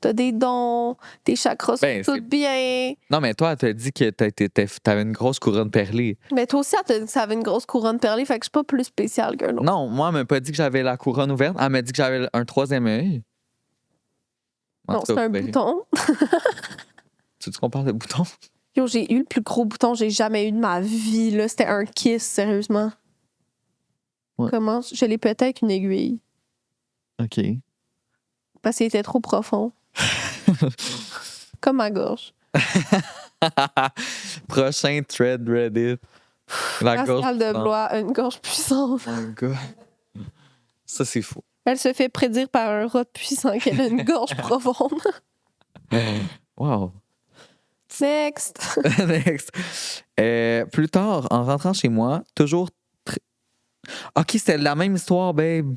Speaker 2: T'as des dons, tes chakras sont tout bien.
Speaker 1: Non, mais toi, elle t'a dit que t'avais une grosse couronne perlée.
Speaker 2: Mais toi aussi, elle t'a dit que ça avait une grosse couronne perlée, fait que je suis pas plus spéciale qu'un autre.
Speaker 1: Non, moi, elle m'a pas dit que j'avais la couronne ouverte. Elle m'a dit que j'avais un troisième œil.
Speaker 2: Non, c'est un bouton.
Speaker 1: Tu dis qu'on parle de bouton?
Speaker 2: Yo, j'ai eu le plus gros bouton que j'ai jamais eu de ma vie, là. C'était un kiss, sérieusement.
Speaker 1: Ouais.
Speaker 2: Comment? Je l'ai pété avec une aiguille.
Speaker 1: OK.
Speaker 2: Parce qu'il était trop profond. Comme ma gorge.
Speaker 1: Prochain thread Reddit. La gorge
Speaker 2: Pascal de Blois a une gorge puissante.
Speaker 1: Oh my God. Ça, c'est faux.
Speaker 2: Elle se fait prédire par un rat puissant qu'elle a une gorge profonde.
Speaker 1: Wow.
Speaker 2: Next.
Speaker 1: Next. Plus tard, en rentrant chez moi, toujours... OK, c'était la même histoire, babe.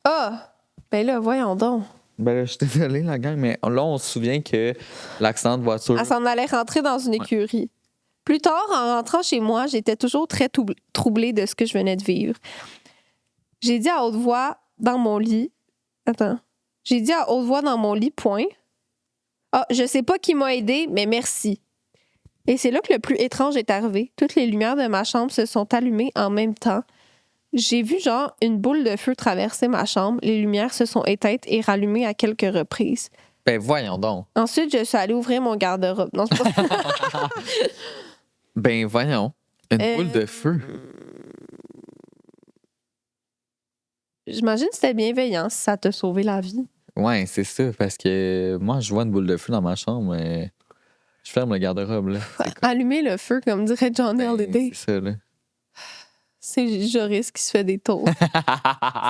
Speaker 2: Ah! Ben là, voyons donc.
Speaker 1: Ben là, je suis désolé, la gang, mais là, on se souvient que l'accident de voiture...
Speaker 2: Elle s'en allait rentrer dans une écurie. Plus tard, en rentrant chez moi, j'étais toujours très troublée de ce que je venais de vivre. J'ai dit à haute voix dans mon lit... Attends. J'ai dit à haute voix dans mon lit, point. Ah, je sais pas qui m'a aidé, mais merci. Et c'est là que le plus étrange est arrivé. Toutes les lumières de ma chambre se sont allumées en même temps. J'ai vu genre une boule de feu traverser ma chambre. Les lumières se sont éteintes et rallumées à quelques reprises.
Speaker 1: Ben voyons donc.
Speaker 2: Ensuite, je suis allée ouvrir mon garde-robe. Non, c'est pas...
Speaker 1: Ben voyons. Une boule de feu.
Speaker 2: J'imagine que c'était bienveillant si ça t'a sauvé la vie.
Speaker 1: Ouais, c'est ça, parce que moi, je vois une boule de feu dans ma chambre, mais je ferme le garde-robe, là.
Speaker 2: Allumer le feu, comme dirait Johnny Hallyday.
Speaker 1: C'est ça, là.
Speaker 2: C'est Joris qui se fait des tours.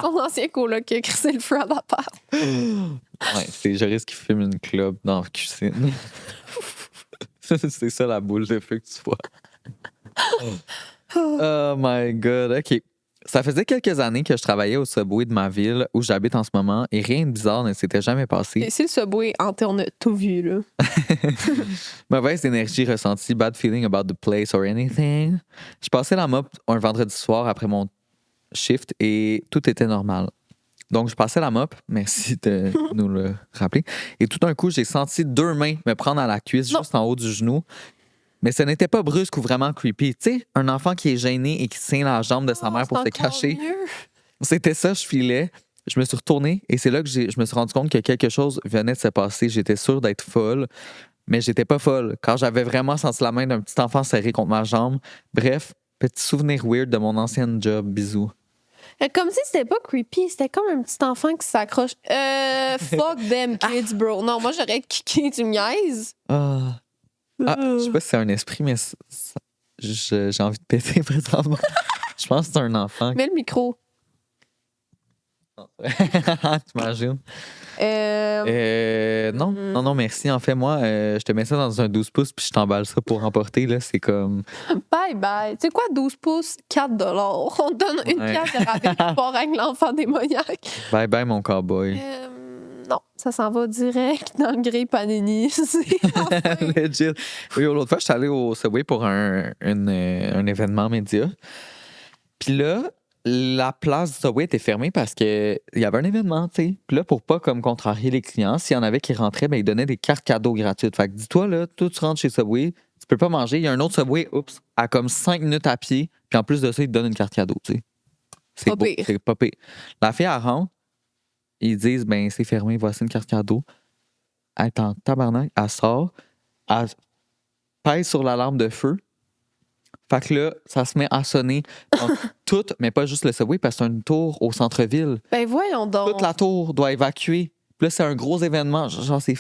Speaker 2: Son ancien coloc qui a crissé le feu à l'appart.
Speaker 1: Ouais, c'est Joris qui fume une clope dans la cuisine. C'est ça la boule de feu que tu vois. Oh my God, OK. Ça faisait quelques années que je travaillais au Subway de ma ville où j'habite en ce moment et rien de bizarre ne s'était jamais passé.
Speaker 2: Et c'est le Subway, on a tout vu, là.
Speaker 1: Mauvaise énergie ressentie, bad feeling about the place or anything. Je passais la mop un vendredi soir après mon shift et tout était normal. Donc, je passais la mop, merci de nous le rappeler. Et tout d'un coup, j'ai senti 2 mains me prendre à la cuisse juste en haut du genou. Mais ce n'était pas brusque ou vraiment creepy. Tu sais, un enfant qui est gêné et qui tient la jambe de sa mère pour se cacher.
Speaker 2: Mieux.
Speaker 1: C'était ça, je filais. Je me suis retournée et c'est là que je me suis rendu compte que quelque chose venait de se passer. J'étais sûre d'être folle, mais j'étais pas folle. Car j'avais vraiment senti la main d'un petit enfant serré contre ma jambe. Bref, petit souvenir weird de mon ancienne job. Bisous.
Speaker 2: Comme si c'était pas creepy, c'était comme un petit enfant qui s'accroche. Fuck them kids, bro. Non, moi j'aurais kické, tu me niaises.
Speaker 1: Je sais pas si c'est un esprit, mais j'ai envie de péter présentement. Je pense que c'est un enfant.
Speaker 2: Mets le micro.
Speaker 1: T'imagines?
Speaker 2: Non.
Speaker 1: Non, merci. En fait, moi, je te mets ça dans un 12 pouces puis je t'emballe ça pour emporter. Là, c'est comme...
Speaker 2: Bye bye. Tu sais quoi, 12 pouces, 4 $. On te donne une pièce de rabais pour part avec l'enfant démoniaque.
Speaker 1: Bye bye, mon cowboy.
Speaker 2: Non, ça s'en va direct dans le grille Panini.
Speaker 1: Legit. Oui, l'autre fois, je suis allé au Subway pour un événement média. Puis là, la place du Subway était fermée parce qu'il y avait un événement, tu sais. Puis là, pour pas comme contrarier les clients, s'il y en avait qui rentraient, ben, ils donnaient des cartes cadeaux gratuites. Fait que dis-toi, là, toi, tu rentres chez Subway, tu peux pas manger. Il y a un autre Subway, à comme 5 minutes à pied. Puis en plus de ça, ils te donnent une carte cadeau, tu sais. C'est beau, c'est pas pire. La fille, elle rentre. Ils disent, ben c'est fermé, voici une carte cadeau. Elle est en tabarnak, elle sort, elle pèse sur l'alarme de feu. Fait que là, ça se met à sonner dans toute, mais pas juste le Subway, parce que c'est une tour au centre-ville.
Speaker 2: Ben voyons donc.
Speaker 1: Toute la tour doit évacuer. Puis là, c'est un gros événement. Genre, c'est...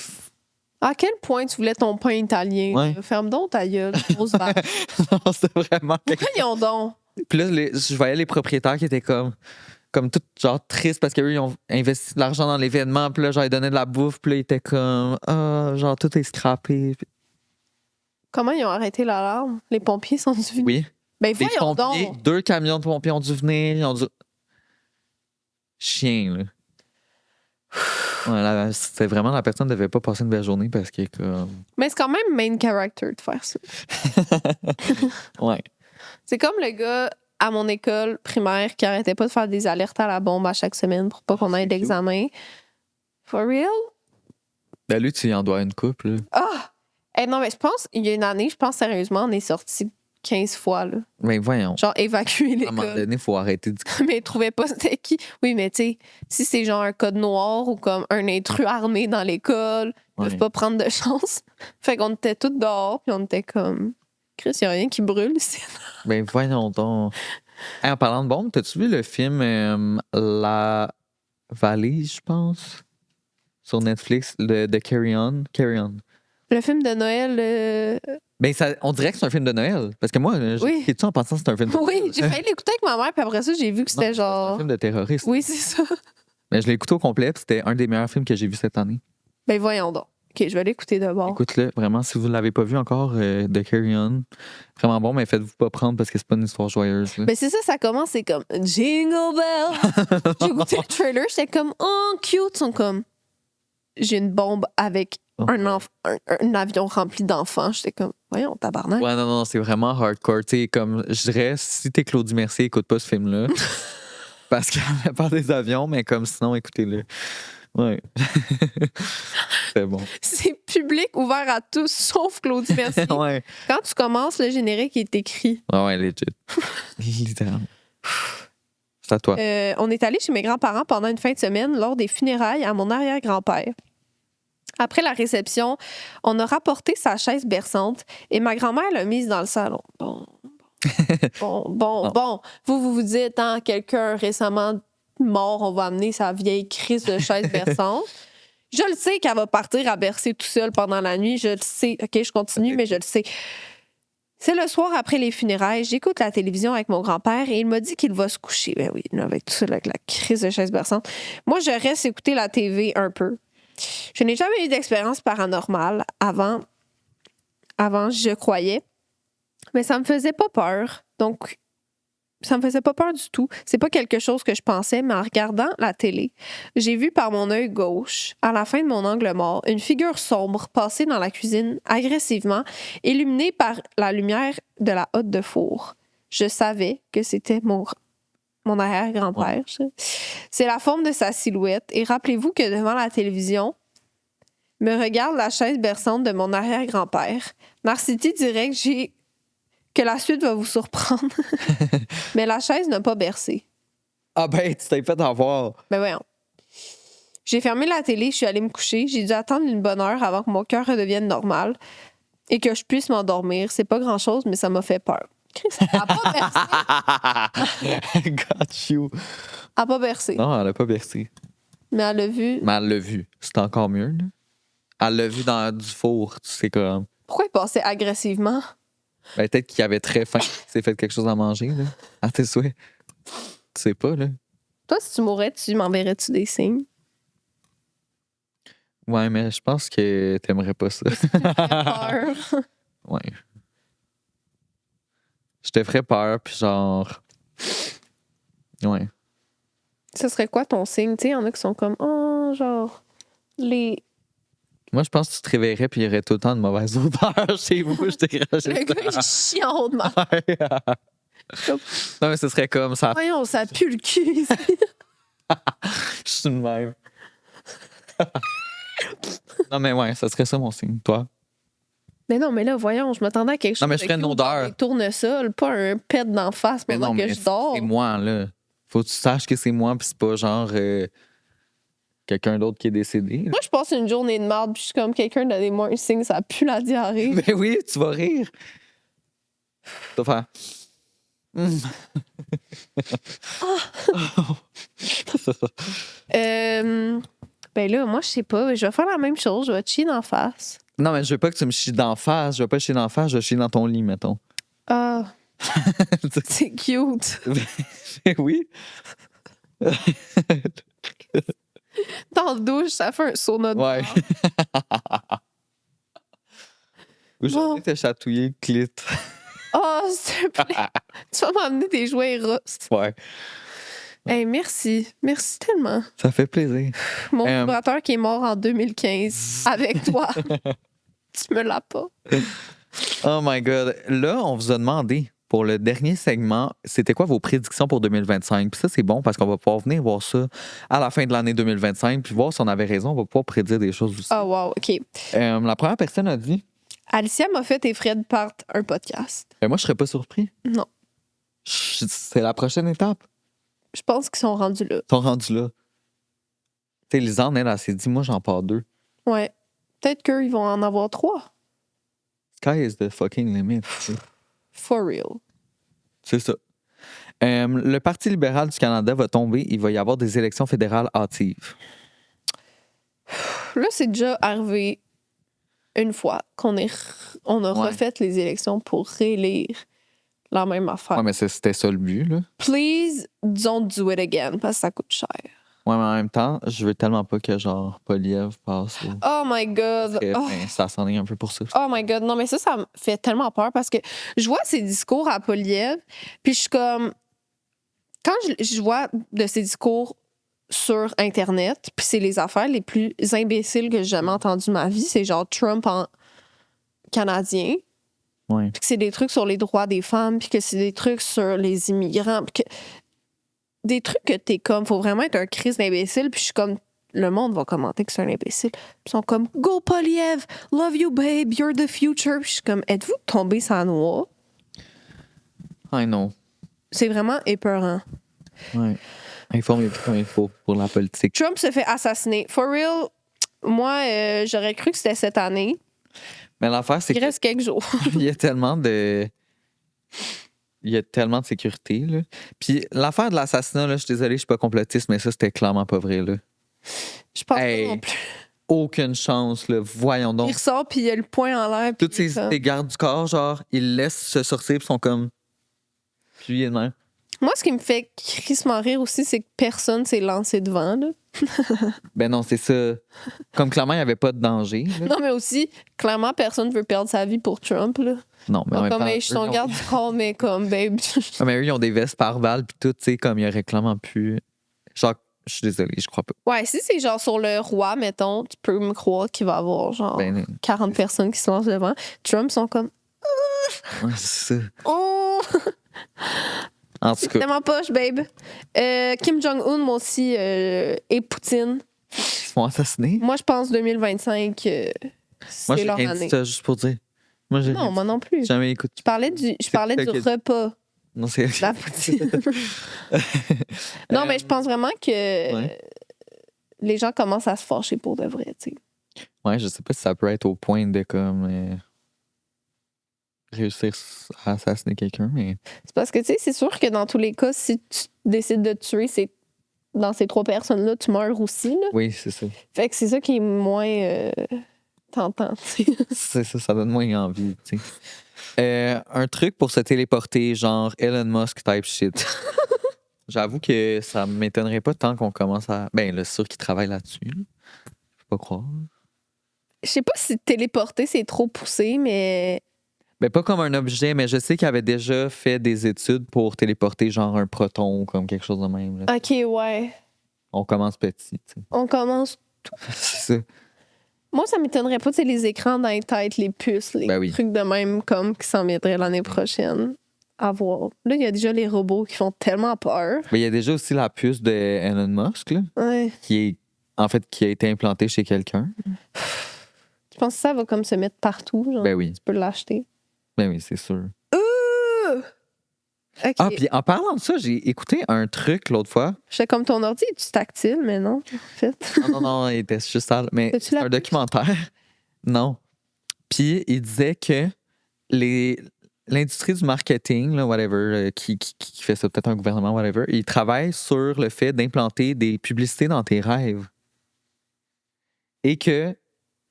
Speaker 2: À quel point tu voulais ton pain italien?
Speaker 1: Ouais.
Speaker 2: Ferme donc ta gueule, grosse vache.
Speaker 1: Non, c'est vraiment...
Speaker 2: Voyons donc.
Speaker 1: Puis là, je voyais les propriétaires qui étaient comme tout genre tristes parce qu'eux, ils ont investi de l'argent dans l'événement. Puis là, genre, ils donnaient de la bouffe. Puis là, ils étaient comme, genre, tout est scrappé.
Speaker 2: Comment ils ont arrêté l'alarme? Les pompiers sont venus?
Speaker 1: Oui.
Speaker 2: Ben, voyons donc.
Speaker 1: 2 camions de pompiers ont dû venir. Ils ont dû... Chien, là. Ouais, c'était vraiment la personne ne devait pas passer une belle journée parce que comme...
Speaker 2: Mais c'est quand même main character de faire ça.
Speaker 1: Ouais.
Speaker 2: C'est comme le gars à mon école primaire qui arrêtait pas de faire des alertes à la bombe à chaque semaine pour pas qu'on ait d'examen. For real?
Speaker 1: Ben lui, tu y en dois une couple.
Speaker 2: Ah! Non, mais je pense, il y a une année, je pense sérieusement, on est sorti 15 fois, là.
Speaker 1: Mais voyons.
Speaker 2: Genre, évacuer l'école.
Speaker 1: À un moment donné, il faut arrêter de...
Speaker 2: Mais ils trouvaient pas c'était qui. Oui, mais tu sais, si c'est genre un code noir ou comme un intrus armé dans l'école, ils peuvent pas prendre de chance. Fait qu'on était tous dehors, puis on était comme... Chris, il y a rien qui brûle ici.
Speaker 1: Ben voyons donc. Hey, en parlant de bombes, t'as-tu vu le film La Valise, je pense? Sur Netflix, de Carry On? Carry On.
Speaker 2: Le film de Noël...
Speaker 1: Ben, on dirait que c'est un film de Noël. Parce que moi, j'étais en pensant que c'était un film de Noël.
Speaker 2: Oui, j'ai failli l'écouter avec ma mère, puis après ça, j'ai vu que c'était genre...
Speaker 1: C'est un film de terroriste.
Speaker 2: Oui, c'est ça.
Speaker 1: Mais je l'ai écouté au complet, puis c'était un des meilleurs films que j'ai vu cette année.
Speaker 2: Ben voyons donc. OK, je vais l'écouter d'abord.
Speaker 1: Écoute-le, vraiment, si vous ne l'avez pas vu encore, de Carry On. Vraiment bon, mais faites-vous pas prendre parce que c'est pas une histoire joyeuse. Là.
Speaker 2: Ben c'est ça, ça commence, c'est comme Jingle Bell. J'ai écouté le trailer, j'étais comme, oh, cute. Ils sont comme, j'ai une bombe avec un avion rempli d'enfants. J'étais comme, voyons, tabarnak.
Speaker 1: Ouais, non, c'est vraiment hardcore. Tu sais, comme, je dirais, si t'es Claudie Mercier, écoute pas ce film-là. Parce qu'elle parle des avions, mais comme sinon, écoutez-le. Ouais. C'est bon.
Speaker 2: C'est public, ouvert à tous, sauf Claudie Mercier.
Speaker 1: Ouais.
Speaker 2: Quand tu commences, le générique est écrit.
Speaker 1: Ouais, legit. Littéralement. C'est à toi.
Speaker 2: On est allé chez mes grands-parents pendant une fin de semaine lors des funérailles à mon arrière-grand-père. Après la réception, on a rapporté sa chaise berçante et ma grand-mère l'a mise dans le salon. Bon. Vous dites, hein, quelqu'un récemment mort, on va amener sa vieille crise de chaise berçante. Je le sais qu'elle va partir à bercer tout seul pendant la nuit. Je le sais. OK, je continue, mais je le sais. C'est le soir après les funérailles. J'écoute la télévision avec mon grand-père et il m'a dit qu'il va se coucher. Ben oui, avec tout seul, avec la crise de chaise berçante. Moi, je reste écouter la TV un peu. Je n'ai jamais eu d'expérience paranormale avant, je croyais. Mais ça me faisait pas peur. Donc, ça me faisait pas peur du tout. C'est pas quelque chose que je pensais, mais en regardant la télé, j'ai vu par mon œil gauche, à la fin de mon angle mort, une figure sombre passer dans la cuisine agressivement, illuminée par la lumière de la hotte de four. Je savais que c'était mon arrière-grand-père. Ouais. C'est la forme de sa silhouette. Et rappelez-vous que devant la télévision, me regarde la chaise berçante de mon arrière-grand-père. Narcity dirait que la suite va vous surprendre. Mais la chaise n'a pas bercé.
Speaker 1: Ah ben, tu t'es fait avoir.
Speaker 2: Ben voyons. J'ai fermé la télé, je suis allée me coucher. J'ai dû attendre une bonne heure avant que mon cœur redevienne normal et que je puisse m'endormir. C'est pas grand-chose, mais ça m'a fait peur. Elle n'a pas bercé.
Speaker 1: Got you.
Speaker 2: Elle n'a pas bercé.
Speaker 1: Non, elle n'a pas bercé.
Speaker 2: Mais elle l'a vu.
Speaker 1: Mais elle l'a vu. C'est encore mieux, là. Elle l'a vu dans du four, tu sais comme.
Speaker 2: Pourquoi il passait agressivement?
Speaker 1: Ben, peut-être qu'il avait très faim. Il s'est fait quelque chose à manger, là. À tes souhaits. Tu sais pas, là.
Speaker 2: Toi, si tu mourrais, tu m'enverrais-tu des signes?
Speaker 1: Ouais, mais je pense que t'aimerais pas ça.
Speaker 2: Peur.
Speaker 1: Ouais. Je te ferais peur, puis genre. Ouais.
Speaker 2: Ce serait quoi ton signe? Tu sais, il y en a qui sont comme, oh, genre, les.
Speaker 1: Moi, je pense que tu te réveillerais puis il y aurait tout le temps de mauvaises odeurs chez vous. Je t'ai craché.
Speaker 2: Le gars, il chiant de
Speaker 1: Non, mais ce serait comme ça.
Speaker 2: Voyons, ça pue le cul ici.
Speaker 1: Je suis de même. Non, mais ouais, ça serait ça mon signe. Toi?
Speaker 2: Mais non, mais là, voyons, je m'attendais à quelque chose.
Speaker 1: Non, mais je ferais une odeur.
Speaker 2: Un tournesol, pas un pet d'en face pendant que je dors.
Speaker 1: C'est moi, là. Faut que tu saches que c'est moi, puis c'est pas genre quelqu'un d'autre qui est décédé. Là.
Speaker 2: Moi, je passe une journée de marde, puis je suis comme quelqu'un, donnez-moi un signe, ça pue la diarrhée.
Speaker 1: Mais oui, tu vas rire. Tu vas faire.
Speaker 2: Ben là, moi, je sais pas. Je vais faire la même chose. Je vais te chier d'en face.
Speaker 1: Non, mais je veux pas que tu me chies d'en face. Je veux pas chier d'en face. Je vais chier dans ton lit, mettons.
Speaker 2: Ah. C'est cute.
Speaker 1: Oui.
Speaker 2: Dans le douche, ça fait un sauna de
Speaker 1: Ouais. Oui, j'ai envie de te chatouiller le clit.
Speaker 2: Oh, s'il te plaît. Tu vas m'emmener des jouets Eros.
Speaker 1: Ouais.
Speaker 2: Hey, merci. Merci tellement.
Speaker 1: Ça fait plaisir.
Speaker 2: Mon vibrateur qui est mort en 2015 avec toi. Tu me l'as pas.
Speaker 1: Oh my God. Là, on vous a demandé pour le dernier segment, c'était quoi vos prédictions pour 2025? Puis ça, c'est bon parce qu'on va pouvoir venir voir ça à la fin de l'année 2025 puis voir si on avait raison. On va pouvoir prédire des choses aussi.
Speaker 2: Oh, wow, OK.
Speaker 1: La première personne a dit...
Speaker 2: Alicia Moffett et Fred partent un podcast.
Speaker 1: Moi, je serais pas surpris.
Speaker 2: Non.
Speaker 1: C'est la prochaine étape.
Speaker 2: Je pense qu'ils sont rendus là.
Speaker 1: Ils sont rendus là. Tu sais, Lisanne, elle s'est dit, moi, j'en pars 2.
Speaker 2: Ouais. Peut-être qu'ils vont en avoir 3.
Speaker 1: Sky is the fucking limit.
Speaker 2: For real.
Speaker 1: C'est ça. Le Parti libéral du Canada va tomber. Il va y avoir des élections fédérales hâtives.
Speaker 2: Là, c'est déjà arrivé une fois qu'on a refait les élections pour réélire la même affaire.
Speaker 1: Ouais, mais c'était ça le but, là.
Speaker 2: Please, don't do it again, parce que ça coûte cher.
Speaker 1: Ouais, mais en même temps, je veux tellement pas que, genre, Poliev passe.
Speaker 2: Oh my God!
Speaker 1: Ça s'en est un peu pour ça.
Speaker 2: Oh my God! Non, mais ça me fait tellement peur parce que je vois ses discours à Poliev, puis je suis comme... Quand je vois de ses discours sur Internet, puis c'est les affaires les plus imbéciles que j'ai jamais entendues de ma vie, c'est genre Trump en canadien,
Speaker 1: Ouais.
Speaker 2: puis que c'est des trucs sur les droits des femmes, puis que c'est des trucs sur les immigrants, puis que... Des trucs que t'es comme, faut vraiment être un Christ d'imbécile, puis je suis comme, le monde va commenter que c'est un imbécile. Puis ils sont comme, go Poliev, love you babe, you're the future. Puis je suis comme, êtes-vous tombé sans noix?
Speaker 1: I know.
Speaker 2: C'est vraiment épeurant.
Speaker 1: Ouais. Informez-vous comme il faut pour la politique.
Speaker 2: Trump se fait assassiner. For real, moi, j'aurais cru que c'était cette année.
Speaker 1: Mais l'affaire, c'est
Speaker 2: Il reste quelques jours.
Speaker 1: il y a tellement de... Il y a tellement de sécurité, là. Puis l'affaire de l'assassinat, là, je suis désolée, je suis pas complotiste, mais ça, c'était clairement pas vrai, là.
Speaker 2: Je pense pas non plus.
Speaker 1: Aucune chance, là. Voyons donc.
Speaker 2: Il ressort, puis il a le poing en l'air.
Speaker 1: Tous ces gardes du corps, genre, ils laissent se sortir, puis sont comme... Puis il est de même.
Speaker 2: Moi, ce qui me fait crissement rire aussi, c'est que personne s'est lancé devant, là.
Speaker 1: Ben non, c'est ça. Comme clairement, il n'y avait pas de danger. Là.
Speaker 2: Non, mais aussi, clairement, personne ne veut perdre sa vie pour Trump, là.
Speaker 1: Non, mais en même
Speaker 2: comme,
Speaker 1: temps,
Speaker 2: je suis son garde du corps, mais comme, babe.
Speaker 1: Mais eux, ils ont des vestes par balles, puis tout, tu sais, comme il aurait clairement pu... Genre, je suis désolée, je crois pas.
Speaker 2: Ouais, si c'est genre sur le roi, mettons, tu peux me croire qu'il va y avoir genre 40 personnes qui se lancent devant. Trump sont comme...
Speaker 1: Ouais, c'est ça.
Speaker 2: Oh!
Speaker 1: En tout cas.
Speaker 2: Tellement poche, babe. Kim Jong-un, moi aussi, et Poutine.
Speaker 1: Ils se font assassiner?
Speaker 2: Moi, je pense 2025, c'est leur année.
Speaker 1: Moi, juste pour dire.
Speaker 2: Non, moi non plus.
Speaker 1: Jamais écouté.
Speaker 2: Je parlais du repas.
Speaker 1: Non, c'est...
Speaker 2: La Poutine. Non, mais je pense vraiment que les gens commencent à se fâcher pour de vrai, tu sais.
Speaker 1: Ouais, je sais pas si ça peut être au point de comme réussir à assassiner quelqu'un, mais...
Speaker 2: C'est parce que, tu sais, c'est sûr que dans tous les cas, si tu décides de tuer dans ces 3 personnes-là, tu meurs aussi, là.
Speaker 1: Oui, c'est ça.
Speaker 2: Fait que c'est ça qui est moins tentant, tu sais.
Speaker 1: C'est ça, ça donne moins envie, tu sais. Un truc pour se téléporter, genre Elon Musk type shit. J'avoue que ça m'étonnerait pas tant qu'on commence à... Ben, là, c'est sûr qu'il travaille là-dessus. Là. Je peux pas croire.
Speaker 2: Je sais pas si téléporter, c'est trop poussé, mais...
Speaker 1: Ben, pas comme un objet, mais je sais qu'il avait déjà fait des études pour téléporter genre un proton ou comme quelque chose de même. Là.
Speaker 2: OK, ouais.
Speaker 1: On commence petit, tu sais.
Speaker 2: On commence...
Speaker 1: C'est ça.
Speaker 2: Moi, ça m'étonnerait pas, tu sais, les écrans dans les têtes, les puces, les trucs de même comme qui s'en viendraient l'année prochaine à voir. Là, il y a déjà les robots qui font tellement peur.
Speaker 1: Ben, il y a déjà aussi la puce de Elon Musk, là, qui a été implantée chez quelqu'un.
Speaker 2: Je pense que ça va comme se mettre partout. Genre,
Speaker 1: ben oui.
Speaker 2: Tu peux l'acheter.
Speaker 1: Ben oui, c'est sûr.
Speaker 2: Okay.
Speaker 1: Ah, puis en parlant de ça, j'ai écouté un truc l'autre fois.
Speaker 2: J'étais comme ton ordi, es-tu tactile, mais non, en fait.
Speaker 1: Non, il était juste sale. Mais c'est un documentaire. Non. Puis il disait que l'industrie du marketing, là, whatever, qui fait ça, peut-être un gouvernement, whatever, il travaille sur le fait d'implanter des publicités dans tes rêves. Et que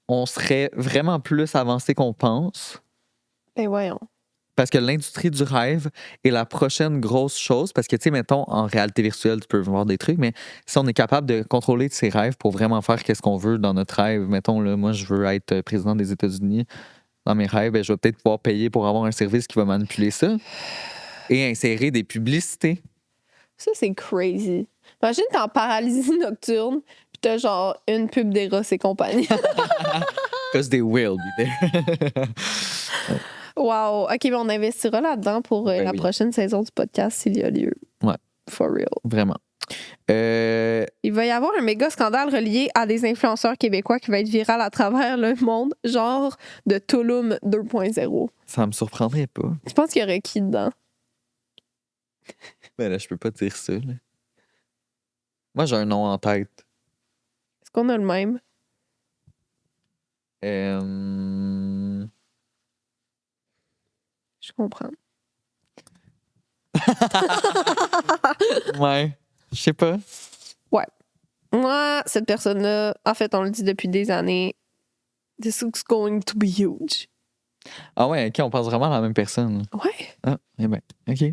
Speaker 1: on serait vraiment plus avancé qu'on pense.
Speaker 2: Ben voyons.
Speaker 1: Parce que l'industrie du rêve est la prochaine grosse chose. Parce que, tu sais, mettons, en réalité virtuelle, tu peux voir des trucs, mais si on est capable de contrôler ses rêves pour vraiment faire qu'est-ce qu'on veut dans notre rêve, mettons, là, moi, je veux être président des États-Unis. Dans mes rêves, ben, je vais peut-être pouvoir payer pour avoir un service qui va manipuler ça et insérer des publicités.
Speaker 2: Ça, c'est crazy. Imagine, t'es en paralysie nocturne, puis t'as genre une pub d'Eros et compagnie.
Speaker 1: Because they will be there.
Speaker 2: Wow. OK, mais on investira là-dedans pour la prochaine saison du podcast s'il y a lieu.
Speaker 1: Ouais.
Speaker 2: For real.
Speaker 1: Vraiment.
Speaker 2: Il va y avoir un méga scandale relié à des influenceurs québécois qui va être viral à travers le monde, genre de Tulum 2.0.
Speaker 1: Ça me surprendrait pas.
Speaker 2: Tu penses qu'il y aurait qui dedans?
Speaker 1: Ben là, je peux pas dire ça. Là. Moi, j'ai un nom en tête.
Speaker 2: Est-ce qu'on a le même? Je comprends.
Speaker 1: Ouais. Je sais pas.
Speaker 2: Ouais. Moi, cette personne-là, en fait, on le dit depuis des années, this is going to be huge.
Speaker 1: Ah ouais, OK, on pense vraiment à la même personne.
Speaker 2: Ouais.
Speaker 1: Ah, eh ben, OK.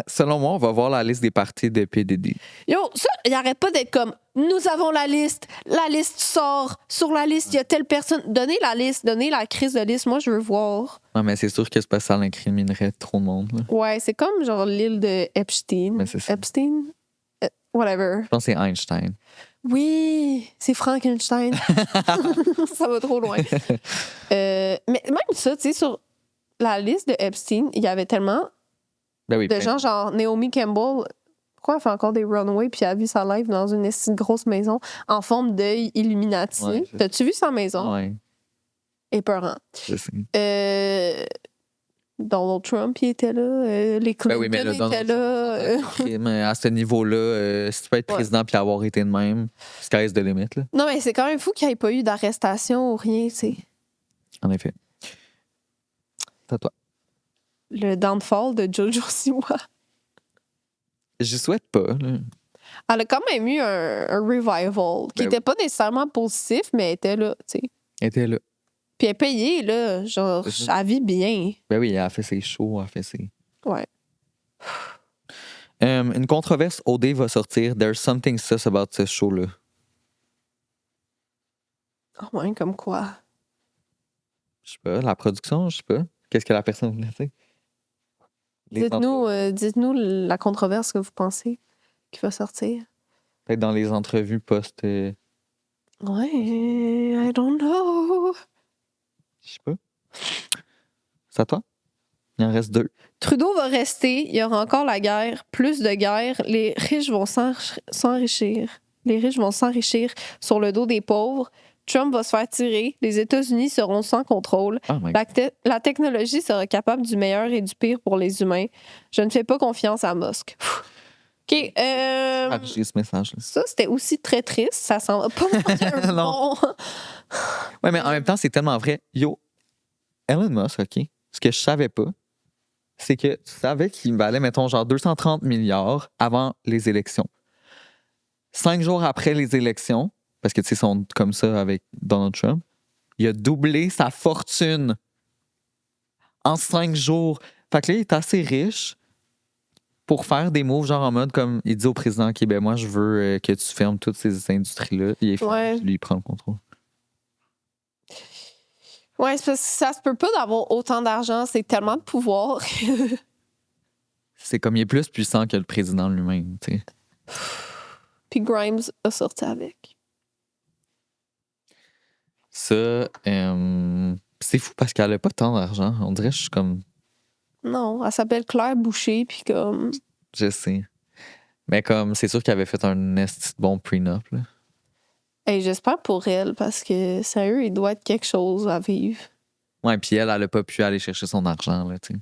Speaker 1: Selon moi, on va voir la liste des parties de PDD.
Speaker 2: Yo, ça, il arrête pas d'être comme nous avons la liste sort, sur la liste, il y a telle personne. Donnez la liste, donnez la crise de liste, moi je veux voir.
Speaker 1: Non, mais c'est sûr que c'est parce que ça incriminerait trop de monde. Là.
Speaker 2: Ouais, c'est comme genre l'île de Epstein.
Speaker 1: Mais c'est ça.
Speaker 2: Epstein? Whatever.
Speaker 1: Je pense que c'est Einstein.
Speaker 2: Oui, c'est Frankenstein. Ça va trop loin. Mais même ça, tu sais, sur la liste de Epstein, il y avait tellement
Speaker 1: ben oui,
Speaker 2: de gens, genre Naomi Campbell. Pourquoi elle fait encore des runways puis elle a vu sa live dans une grosse maison en forme d'œil Illuminati? Ouais, t'as-tu vu sa maison?
Speaker 1: Oui.
Speaker 2: Épeurant.
Speaker 1: Je sais.
Speaker 2: Donald Trump, il était là. Les Clinton étaient là.
Speaker 1: Mais à ce niveau-là, si tu peux être président puis avoir été de même, sky's the limit. Là.
Speaker 2: Non, mais c'est quand même fou qu'il n'y ait pas eu d'arrestation ou rien, tu sais.
Speaker 1: En effet. C'est à toi.
Speaker 2: Le downfall de Jojo Siwa.
Speaker 1: J'y souhaite pas. Là.
Speaker 2: Elle a quand même eu un revival qui n'était pas nécessairement positif, mais elle était là, tu sais.
Speaker 1: Elle était là.
Speaker 2: Puis elle est payée, là, genre, elle vit bien.
Speaker 1: Ben oui, elle a fait ses shows, elle a fait ses...
Speaker 2: Ouais.
Speaker 1: Une controverse OD va sortir. There's something sus about ce show-là.
Speaker 2: Oh ouais, comme quoi?
Speaker 1: Je sais pas, la production, je sais pas. Qu'est-ce que la personne voulait dire?
Speaker 2: Dites-nous la controverse que vous pensez qui va sortir.
Speaker 1: Peut-être dans les entrevues post...
Speaker 2: Ouais, I don't know.
Speaker 1: Je sais pas. C'est à toi? Il en reste 2.
Speaker 2: Trudeau va rester. Il y aura encore la guerre. Plus de guerre. Les riches vont s'enrichir. Les riches vont s'enrichir sur le dos des pauvres. Trump va se faire tirer. Les États-Unis seront sans contrôle.
Speaker 1: Oh
Speaker 2: la technologie sera capable du meilleur et du pire pour les humains. Je ne fais pas confiance à Musk. OK.
Speaker 1: J'ai ce message-là.
Speaker 2: Ça, c'était aussi très triste. Ça sent pas bon.
Speaker 1: Ouais, mais en même temps, c'est tellement vrai. Yo, Elon Musk, OK, ce que je savais pas, c'est que tu savais qu'il valait, mettons, genre 230 milliards avant les élections. 5 jours après les élections, parce que, tu sais, ils sont comme ça avec Donald Trump, il a doublé sa fortune en 5 jours. Fait que là, il est assez riche pour faire des moves, genre en mode comme il dit au président, OK, ben moi, je veux que tu fermes toutes ces industries-là. Il est fort, lui, il prend le contrôle.
Speaker 2: Ouais, c'est parce que ça se peut pas d'avoir autant d'argent, c'est tellement de pouvoir.
Speaker 1: C'est comme il est plus puissant que le président lui-même, tu sais.
Speaker 2: Puis Grimes a sorti avec.
Speaker 1: Ça, c'est fou parce qu'elle a pas tant d'argent. On dirait que je suis comme...
Speaker 2: Non, elle s'appelle Claire Boucher, puis comme...
Speaker 1: Je sais. Mais comme, c'est sûr qu'elle avait fait un esti bon prenup, là.
Speaker 2: Hey, j'espère pour elle, parce que, sérieux, il doit être quelque chose à vivre.
Speaker 1: Ouais, puis elle a pas pu aller chercher son argent, là, tu sais.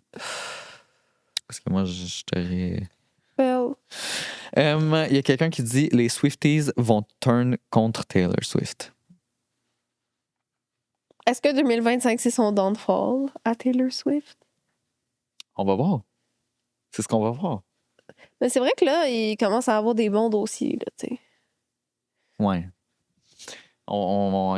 Speaker 1: Parce que moi, je t'aurais...
Speaker 2: Well...
Speaker 1: Il y a quelqu'un qui dit « Les Swifties vont turn contre Taylor Swift ».
Speaker 2: Est-ce que 2025, c'est son downfall à Taylor Swift?
Speaker 1: On va voir. C'est ce qu'on va voir.
Speaker 2: Mais c'est vrai que là, il commence à avoir des bons dossiers, là, tu sais.
Speaker 1: Ouais.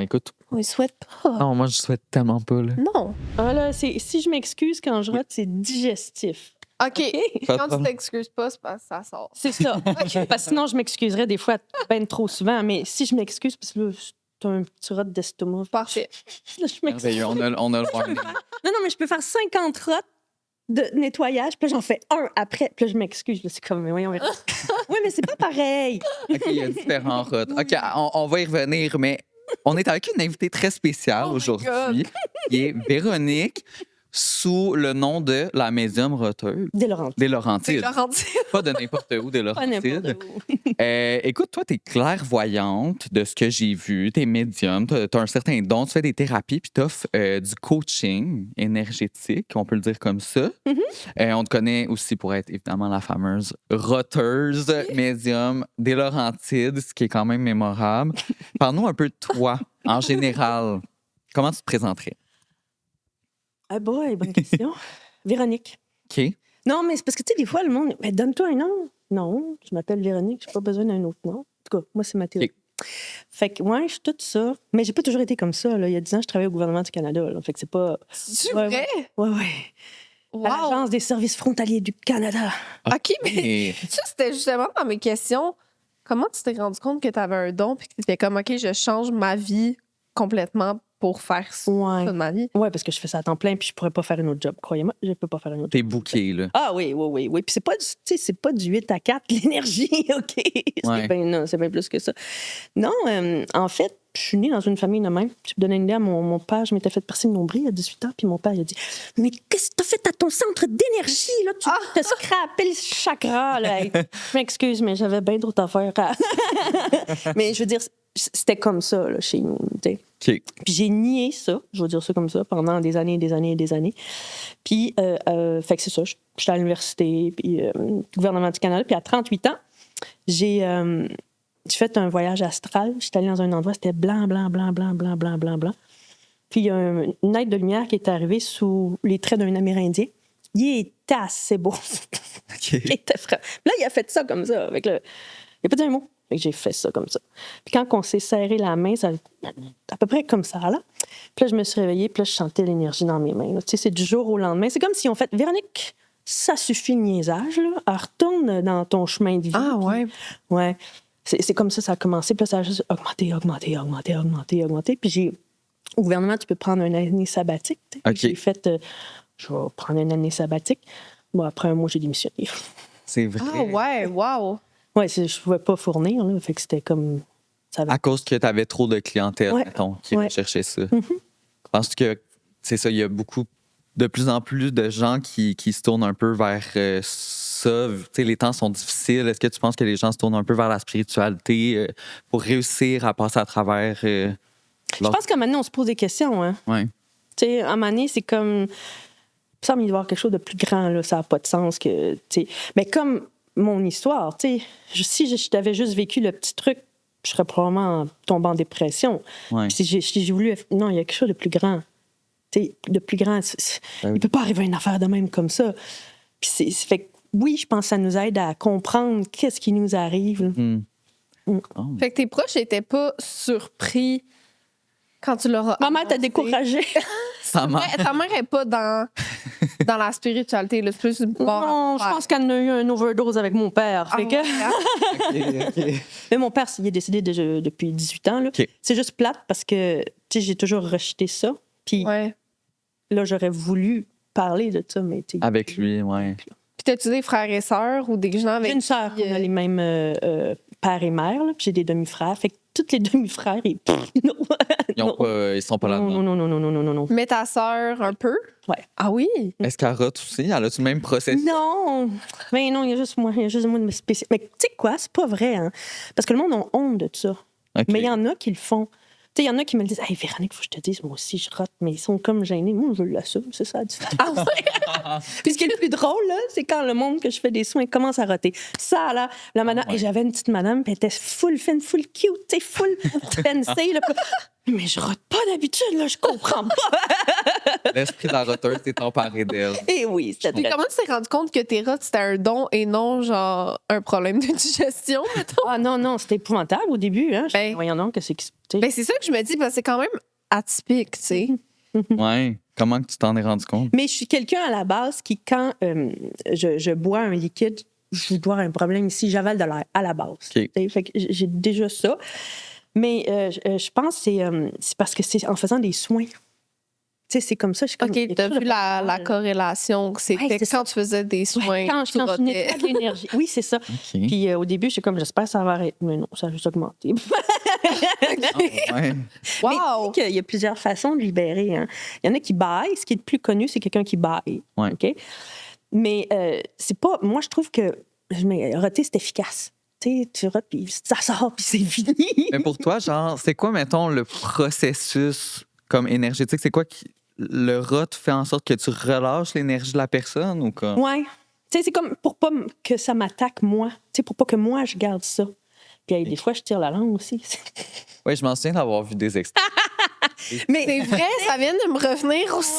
Speaker 1: Écoute.
Speaker 2: On ne souhaite pas.
Speaker 1: Non, moi, je souhaite tellement pas. Là.
Speaker 2: Non.
Speaker 3: Ah là, si je m'excuse quand je rote, c'est digestif.
Speaker 2: OK. Quand tu t'excuses pas, c'est parce que ça sort.
Speaker 3: C'est ça. Parce que sinon, je m'excuserais des fois ben trop souvent. Mais si je m'excuse, parce que là, t'as un petit rot d'estomac.
Speaker 2: Parfait.
Speaker 3: Là, je m'excuse.
Speaker 1: On a le warning.
Speaker 3: Non, mais je peux faire 50 rots de nettoyage, puis là, j'en fais un après, puis là, je m'excuse. Là, c'est comme, mais voyons. Oui, mais c'est pas pareil.
Speaker 1: OK, il y a différents routes. OK, on va y revenir, mais on est avec une invitée très spéciale aujourd'hui, qui est Véronique, sous le nom de la médium roteuse.
Speaker 3: Des Laurentides.
Speaker 1: Des Laurentides. Pas de n'importe où, des
Speaker 3: Pas
Speaker 1: Laurentides.
Speaker 3: n'importe où.
Speaker 1: Écoute, toi, t'es clairvoyante de ce que j'ai vu, t'es médium, t'as un certain don, tu fais des thérapies, puis t'offres du coaching énergétique, on peut le dire comme ça. On te connaît aussi pour être évidemment la fameuse roteuse médium des Laurentides, ce qui est quand même mémorable. Parle-nous un peu de toi, en général. Comment tu te présenterais?
Speaker 3: Ah boy, bonne question. Véronique.
Speaker 1: OK.
Speaker 3: Non, mais c'est parce que, tu sais, des fois, le monde... Mais donne-toi un nom. Non, je m'appelle Véronique, j'ai pas besoin d'un autre nom. En tout cas, moi, c'est ma théorie.
Speaker 1: OK.
Speaker 3: Fait que, ouais, je suis toute ça. Mais j'ai pas toujours été comme ça. Là. Il y a 10 ans, je travaillais au gouvernement du Canada. Là. Fait que c'est pas...
Speaker 2: C'est
Speaker 3: Ouais,
Speaker 2: vrai?
Speaker 3: Ouais.
Speaker 2: Wow.
Speaker 3: À l'Agence des services frontaliers du Canada.
Speaker 2: OK, mais ça, c'était justement dans mes questions. Comment tu t'es rendu compte que tu avais un don puis que tu étais comme, OK, je change ma vie complètement pour faire ça
Speaker 3: Ouais.
Speaker 2: de ma vie?
Speaker 3: Ouais, parce que je fais ça à temps plein puis je pourrais pas faire un autre job. Croyez-moi, je peux pas faire un autre
Speaker 1: T'es
Speaker 3: job.
Speaker 1: booké, là.
Speaker 3: Ah oui. Puis c'est pas, c'est pas du 8 à 4, l'énergie, OK?
Speaker 1: Ouais.
Speaker 3: Non, c'est bien plus que ça. Non, en fait, je suis née dans une famille de même. Je peux donner une idée à mon père. Je m'étais fait percer le nombril à 18 ans, puis mon père, il a dit « Mais qu'est-ce que t'as fait à ton centre d'énergie? Là, tu te scrapé le chakra. » là. Je m'excuse, mais j'avais bien d'autres affaires. Mais je veux dire, c'était comme ça, là, chez nous. T'sais.
Speaker 1: OK.
Speaker 3: Puis j'ai nié ça, je vais dire ça comme ça, pendant des années. Puis, fait que c'est ça, j'étais à l'université, puis gouvernement du Canada. Puis à 38 ans, j'ai fait un voyage astral. J'étais allée dans un endroit, c'était blanc. Puis il y a une aide de lumière qui est arrivée sous les traits d'un Amérindien. Il était assez beau.
Speaker 1: OK.
Speaker 3: Il était frais. Là, il a fait ça comme ça. Il n'a pas dit un mot. Fait que j'ai fait ça comme ça. Puis quand on s'est serré la main, ça, à peu près comme ça, là. Puis là, je me suis réveillée, puis là, je sentais l'énergie dans mes mains. Tu sais, c'est du jour au lendemain. C'est comme si on fait « Véronique, ça suffit le niaisage, là. Alors, retourne dans ton chemin de vie. »
Speaker 2: Ah, ouais.
Speaker 3: Ouais. C'est comme ça a commencé. Puis là, ça a juste augmenté. Puis au gouvernement, tu peux prendre une année sabbatique.
Speaker 1: OK.
Speaker 3: J'ai fait je vais prendre une année sabbatique. Bon, après un mois, j'ai démissionné.
Speaker 1: C'est vrai.
Speaker 2: Ah, ouais, wow.
Speaker 3: Ouais, je pouvais pas fournir, là. Fait que c'était comme...
Speaker 1: À cause que tu avais trop de clientèle,
Speaker 3: Ouais.
Speaker 1: mettons, qui
Speaker 3: Ouais.
Speaker 1: recherchait ça. Je pense que, c'est ça, il y a de plus en plus de gens qui se tournent un peu vers ça. Tu sais, les temps sont difficiles. Est-ce que tu penses que les gens se tournent un peu vers la spiritualité pour réussir à passer à travers
Speaker 3: Je pense qu'à un moment donné, on se pose des questions, hein.
Speaker 1: Ouais.
Speaker 3: Tu sais, à un moment donné, c'est comme... Il semble y avoir quelque chose de plus grand, là. Ça n'a pas de sens que... Tu sais, mais comme mon histoire, tu sais, si je t'avais juste vécu le petit truc, je serais probablement tombée en dépression.
Speaker 1: Ouais.
Speaker 3: Puis si j'ai voulu... Non, il y a quelque chose de plus grand. Tu sais, de plus grand.
Speaker 1: Ben oui.
Speaker 3: Il peut pas arriver une affaire de même comme ça. Puis fait que, oui, je pense que ça nous aide à comprendre qu'est-ce qui nous arrive. Là.
Speaker 1: Oh.
Speaker 2: Fait que tes proches n'étaient pas surpris quand tu leur as
Speaker 3: Ma mère t'a
Speaker 2: annoncé.
Speaker 3: découragée.
Speaker 1: Ça m'a...
Speaker 2: Ta mère n'est pas dans la spiritualité. Là. C'est plus du bord
Speaker 3: Non, je pense qu'elle en a eu un overdose avec mon père.
Speaker 2: Ah,
Speaker 3: Fait que...
Speaker 1: OK.
Speaker 3: Mais mon père, il est décédé depuis 18 ans. Là.
Speaker 1: OK.
Speaker 3: C'est juste plate parce que j'ai toujours rejeté ça. Puis
Speaker 2: Ouais.
Speaker 3: là, j'aurais voulu parler de ça, mais tu sais.
Speaker 1: Avec lui, ouais.
Speaker 2: Puis t'as-tu des frères et sœurs ou des gens avec
Speaker 3: J'ai une sœur, on a les mêmes père et mère, là, puis j'ai des demi-frères. Fait que tous les demi-frères, non.
Speaker 1: Ils sont pas là-dedans.
Speaker 3: Non.
Speaker 2: Mais ta sœur, un peu?
Speaker 3: Ouais.
Speaker 2: Ah oui?
Speaker 1: Est-ce qu'elle rote aussi? Elle a-tu le même processus?
Speaker 3: Non! Mais non, il y a juste moi de spécial. Mais tu sais quoi, c'est pas vrai, hein? Parce que le monde a honte de ça.
Speaker 1: OK.
Speaker 3: Mais il y en a qui le font. Tu sais, il y en a qui me le disent. Hey, Véronique, faut que je te dise, moi aussi, je rote, mais ils sont comme gênés. Moi, je l'assume, c'est ça la différence.
Speaker 2: Ah ouais?
Speaker 3: Puis ce qui est le plus drôle, là, c'est quand le monde que je fais des soins commence à roter. Ça, là, la madame.
Speaker 1: Ouais.
Speaker 3: Et j'avais une petite madame, puis elle était full fine, full cute, tu sais, full fancy. Là, puis Mais je rote pas d'habitude, là, je comprends pas.
Speaker 1: L'esprit de la roteuse s'est emparé d'elle.
Speaker 3: Et oui, c'était
Speaker 2: Puis comment tu t'es rendu compte que tes rats, c'était un don et non, genre, un problème de digestion, mettons?
Speaker 3: Ah non, c'était épouvantable au début. Hein. Voyons donc, qu'est-ce qui se
Speaker 2: Ben, c'est ça que je me dis, parce que c'est quand même atypique, tu sais.
Speaker 1: Ouais. Comment que tu t'en es rendu compte?
Speaker 3: Mais je suis quelqu'un à la base qui, quand je bois un liquide, je dois avoir un problème ici, j'avale de l'air à la base.
Speaker 1: Okay.
Speaker 3: Fait que j'ai déjà ça. Mais je pense que c'est parce que c'est en faisant des soins. Tu sais, c'est comme ça.
Speaker 2: OK, t'as vu la corrélation que c'était quand tu faisais des soins.
Speaker 3: Quand je n'ai pas de l'énergie. Oui, c'est ça.
Speaker 1: Okay.
Speaker 3: Puis au début, j'étais comme, j'espère que ça va arrêter. Mais non, ça a juste augmenté.
Speaker 1: Ouais.
Speaker 3: Wow! Mais il y a plusieurs façons de libérer. Hein. Il y en a qui baillent. Ce qui est le plus connu, c'est quelqu'un qui baille.
Speaker 1: Ouais.
Speaker 3: OK? Mais c'est pas... Moi, je trouve que roter, c'est efficace. Tu rotes, puis ça sort, puis c'est fini.
Speaker 1: Mais pour toi, genre, c'est quoi, mettons, le processus comme énergétique? C'est quoi qui... Le rot fait en sorte que tu relâches l'énergie de la personne ou quoi?
Speaker 3: Oui. C'est comme pour pas que ça m'attaque, moi. Pour pas que moi, je garde ça. Puis des fois, je tire la langue aussi.
Speaker 1: Oui, je m'en souviens d'avoir vu des extraits.
Speaker 2: Mais c'est vrai, ça vient de me revenir aussi.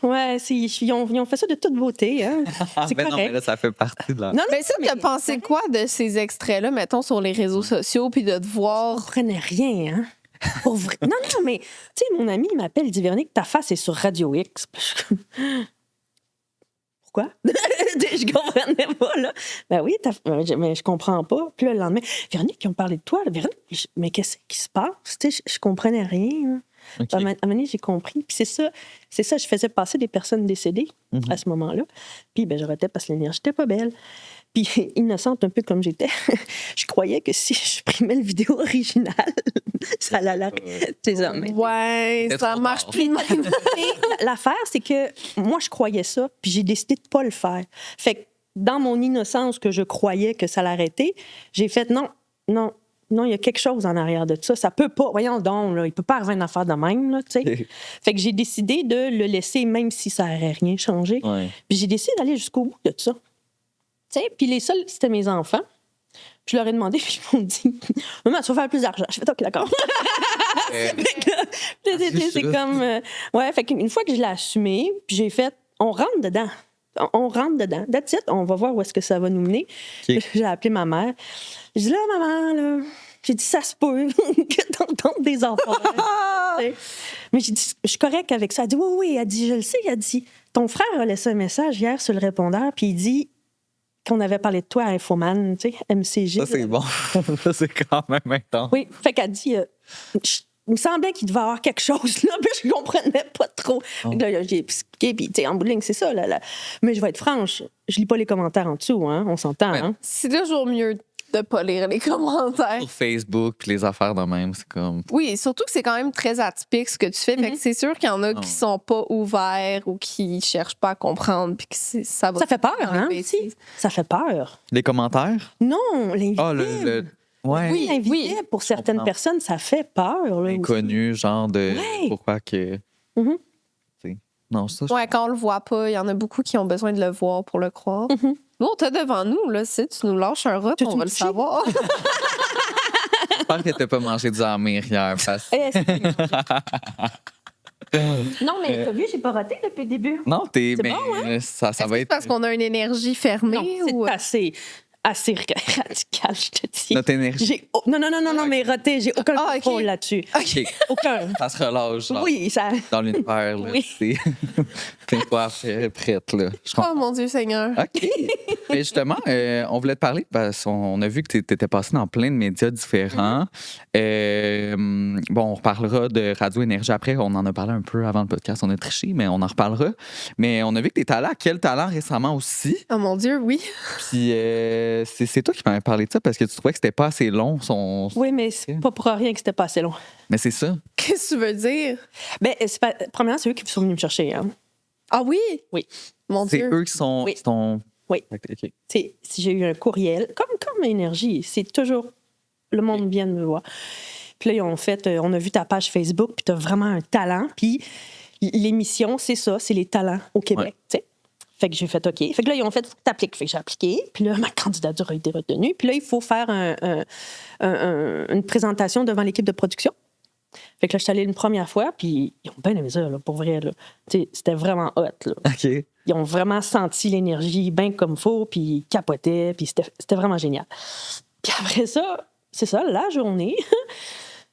Speaker 3: Ouais, ils ont fait ça de toute beauté. Hein. C'est
Speaker 1: correct. Non, mais là, ça fait partie de la...
Speaker 2: Non, mais ça, t'as pensé quoi de ces extraits-là, mettons, sur les réseaux sociaux, puis de te voir...
Speaker 3: Je comprenais rien, hein? Pour vrai. Non, mais, tu sais, mon ami, il m'appelle, il dit, Véronique, ta face est sur Radio X. Pourquoi? Je comprenais pas, là. Ben oui, mais je comprends pas. Puis là, le lendemain, Véronique, ils ont parlé de toi. Véronique, mais qu'est-ce qui se passe? Tu sais, je comprenais rien. Hein. Okay. À un moment donné, j'ai compris. Puis c'est ça, je faisais passer des personnes décédées à ce moment-là. Puis je rotais parce que l'énergie n'était pas belle. Puis, innocente un peu comme j'étais, je croyais que si je supprimais le vidéo originale, ça allait l'arrêter.
Speaker 2: Ouais, ça marche plus de même.
Speaker 3: L'affaire, c'est que moi, je croyais ça, puis j'ai décidé de pas le faire. Fait que dans mon innocence que je croyais que ça l'arrêtait, j'ai fait non, il y a quelque chose en arrière de ça. Ça peut pas, voyons donc, là, il peut pas arriver une affaire de même, là, tu sais. Fait que j'ai décidé de le laisser, même si ça n'aurait rien changé.
Speaker 1: Ouais.
Speaker 3: Puis j'ai décidé d'aller jusqu'au bout de ça. Puis les seuls, c'était mes enfants. Puis je leur ai demandé, puis ils m'ont dit « Maman, tu vas faire plus d'argent. » Je fais « OK, d'accord. » C'est comme... ouais, fait qu'une fois que je l'ai assumé, puis j'ai fait « On rentre dedans. On rentre dedans. That's it. On va voir où est-ce que ça va nous mener. Okay. » J'ai appelé ma mère. J'ai dit « Là, maman, là... » J'ai dit « Ça se peut que t'entends des enfants. » Mais j'ai dit « Je suis correcte avec ça. » Elle dit « Oui. » Elle dit « Je le sais. » Elle dit « Ton frère a laissé un message hier sur le répondeur, puis il dit... qu'on avait parlé de toi à Infoman, tu sais, MCG.
Speaker 1: Ça, c'est bon. Ça, c'est quand même intense.
Speaker 3: Oui, fait qu'elle dit, il me semblait qu'il devait y avoir quelque chose, là, mais je comprenais pas trop. Oh. Là, j'ai expliqué, puis, tu sais, en bout de ligne, c'est ça, là. Mais je vais être franche, je lis pas les commentaires en dessous, hein, on s'entend, hein.
Speaker 2: C'est toujours mieux de pas lire les commentaires.
Speaker 1: Sur Facebook, puis les affaires de même, c'est comme...
Speaker 2: Oui, surtout que c'est quand même très atypique ce que tu fais. Fait que c'est sûr qu'il y en a qui sont pas ouverts ou qui cherchent pas à comprendre, puis que ça va...
Speaker 3: Ça fait peur, hein, aussi. Ça fait peur.
Speaker 1: Les commentaires?
Speaker 3: Non, l'invité.
Speaker 1: Ah, ouais.
Speaker 3: Oui, l'invité, pour certaines personnes, ça fait peur. Là,
Speaker 1: inconnu, genre de... Pourquoi que... Non, ça...
Speaker 2: Ouais, quand on le voit pas, il y en a beaucoup qui ont besoin de le voir pour le croire. Nous, t'as devant nous, là, si tu nous lâches un rot, on va le savoir.
Speaker 1: J'espère que t'as pas mangé du amir hier, parce
Speaker 3: non, mais t'as vu, j'ai pas roté depuis le début.
Speaker 1: Non,
Speaker 3: mais bon, hein?
Speaker 1: ça va être...
Speaker 2: parce qu'on a une énergie fermée?
Speaker 3: Non, c'est assez radical, je te dis.
Speaker 1: Notre énergie?
Speaker 3: Non, mais roté, j'ai aucun contrôle là-dessus.
Speaker 1: OK.
Speaker 3: Aucun.
Speaker 1: Ça se relâche. Là,
Speaker 3: oui, ça...
Speaker 1: Dans l'univers, là. C'est plein de fois prête, là.
Speaker 2: Oh, mon Dieu Seigneur.
Speaker 1: OK. Mais justement, on voulait te parler parce qu'on a vu que tu étais passé dans plein de médias différents. Bon, on reparlera de Radio Énergie après. On en a parlé un peu avant le podcast. On a triché, mais on en reparlera. Mais on a vu que tu étais allé à Quel Talent récemment aussi.
Speaker 2: Oh mon Dieu, oui.
Speaker 1: Puis c'est toi qui m'avais parlé de ça parce que tu trouvais que c'était pas assez long.
Speaker 3: Oui, mais c'est pas pour rien que c'était pas assez long.
Speaker 1: Mais c'est ça.
Speaker 2: Qu'est-ce que tu veux dire?
Speaker 3: Ben, premièrement, c'est eux qui sont venus me chercher. Hein.
Speaker 2: Ah oui?
Speaker 3: Oui.
Speaker 2: Mon Dieu.
Speaker 1: C'est eux qui sont...
Speaker 3: Oui. Oui.
Speaker 1: Okay.
Speaker 3: Si j'ai eu un courriel, comme énergie, c'est toujours le monde vient me voir. Puis là, ils ont fait, on a vu ta page Facebook, puis tu as vraiment un talent. Puis l'émission, c'est ça, c'est les talents au Québec. Ouais. Fait que j'ai fait OK. Fait que là, ils ont fait, faut que tu appliques. Fait que j'ai appliqué. Puis là, ma candidature a été retenue. Puis là, il faut faire une présentation devant l'équipe de production. Fait que là, je suis allée une première fois, puis ils ont bien aimé ça, là, pour vrai. Là. C'était vraiment hot. Là.
Speaker 1: OK.
Speaker 3: Ils ont vraiment senti l'énergie bien comme il faut, puis ils capotaient, puis c'était vraiment génial. Puis après ça, c'est ça, la journée,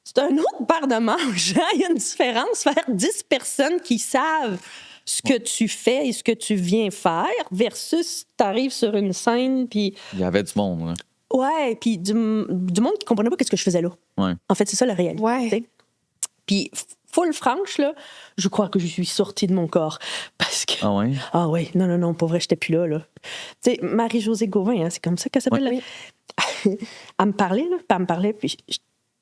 Speaker 3: c'est un autre paire de manches. Il y a une différence, faire 10 personnes qui savent ce que tu fais et ce que tu viens faire versus tu arrives sur une scène, puis...
Speaker 1: Il y avait du monde, là.
Speaker 3: Ouais, puis du monde qui comprenait pas ce que je faisais là.
Speaker 1: Ouais.
Speaker 3: En fait, c'est ça la réalité.
Speaker 2: Ouais.
Speaker 3: Puis, full franche, là, je crois que je suis sortie de mon corps. Parce que...
Speaker 1: Ah ouais?
Speaker 3: Ah ouais, non, pour vrai, j'étais plus là. Tu sais, Marie-Josée Gauvin, hein, c'est comme ça qu'elle s'appelle.
Speaker 2: Oui.
Speaker 3: Elle me parlait, là, puis elle me parlait, puis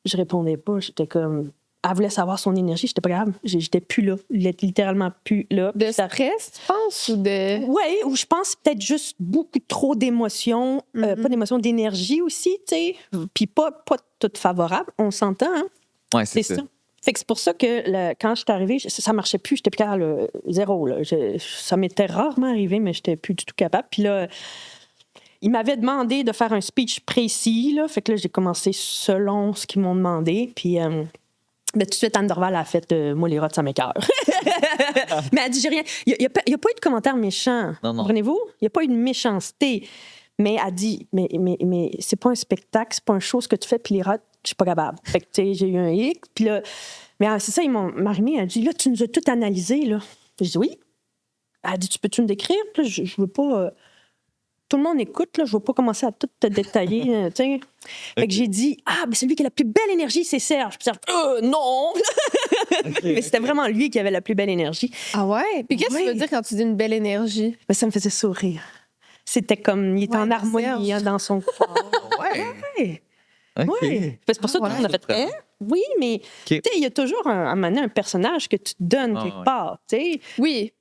Speaker 3: je répondais pas. J'étais comme... Elle voulait savoir son énergie, j'étais pas grave. J'étais plus là, littéralement plus là.
Speaker 2: De stress, tu penses, ou de...
Speaker 3: Oui, ou je pense peut-être juste beaucoup trop d'émotions, pas d'émotions, d'énergie aussi, tu sais. Puis pas tout favorable, on s'entend, hein?
Speaker 1: Ouais, c'est ça.
Speaker 3: Fait que c'est pour ça que quand je suis arrivée, ça marchait plus, j'étais plus capable, zéro. Là. Ça m'était rarement arrivé, mais j'étais plus du tout capable. Puis là, ils m'avaient demandé de faire un speech précis, là. Fait que là, j'ai commencé selon ce qu'ils m'ont demandé. Puis... Mais tout de suite, Anne Dorval a fait moi, les rots, ça m'écoeure. Mais elle dit, j'ai rien. Il n'y a pas eu de commentaire méchant. Comprenez-vous? Il n'y a pas eu de méchanceté. Mais elle dit, mais c'est pas un spectacle, c'est pas une chose que tu fais, puis les rots, je suis pas capable. Fait que, tu sais, j'ai eu un hic, puis là. Mais c'est ça, Marie-Mé a dit, là, tu nous as tout analysé, là. J'ai dit, oui. Elle a dit, peux-tu me décrire? Puis là, je veux pas. Tout le monde écoute, là, je ne vais pas commencer à tout te détailler. Fait que j'ai dit, ben c'est lui qui a la plus belle énergie, c'est Serge. Puis Serge, non! Mais c'était vraiment lui qui avait la plus belle énergie.
Speaker 2: Ah ouais? Puis qu'est-ce que tu veux dire quand tu dis une belle énergie?
Speaker 3: Ben, ça me faisait sourire. C'était comme, il était en harmonie dans son corps.
Speaker 1: Ouais. OK.
Speaker 3: Ouais. C'est pour ça que tout le monde a fait, oui, mais tu sais, il y a toujours un personnage que tu te donnes quelque part. T'sais.
Speaker 2: Oui.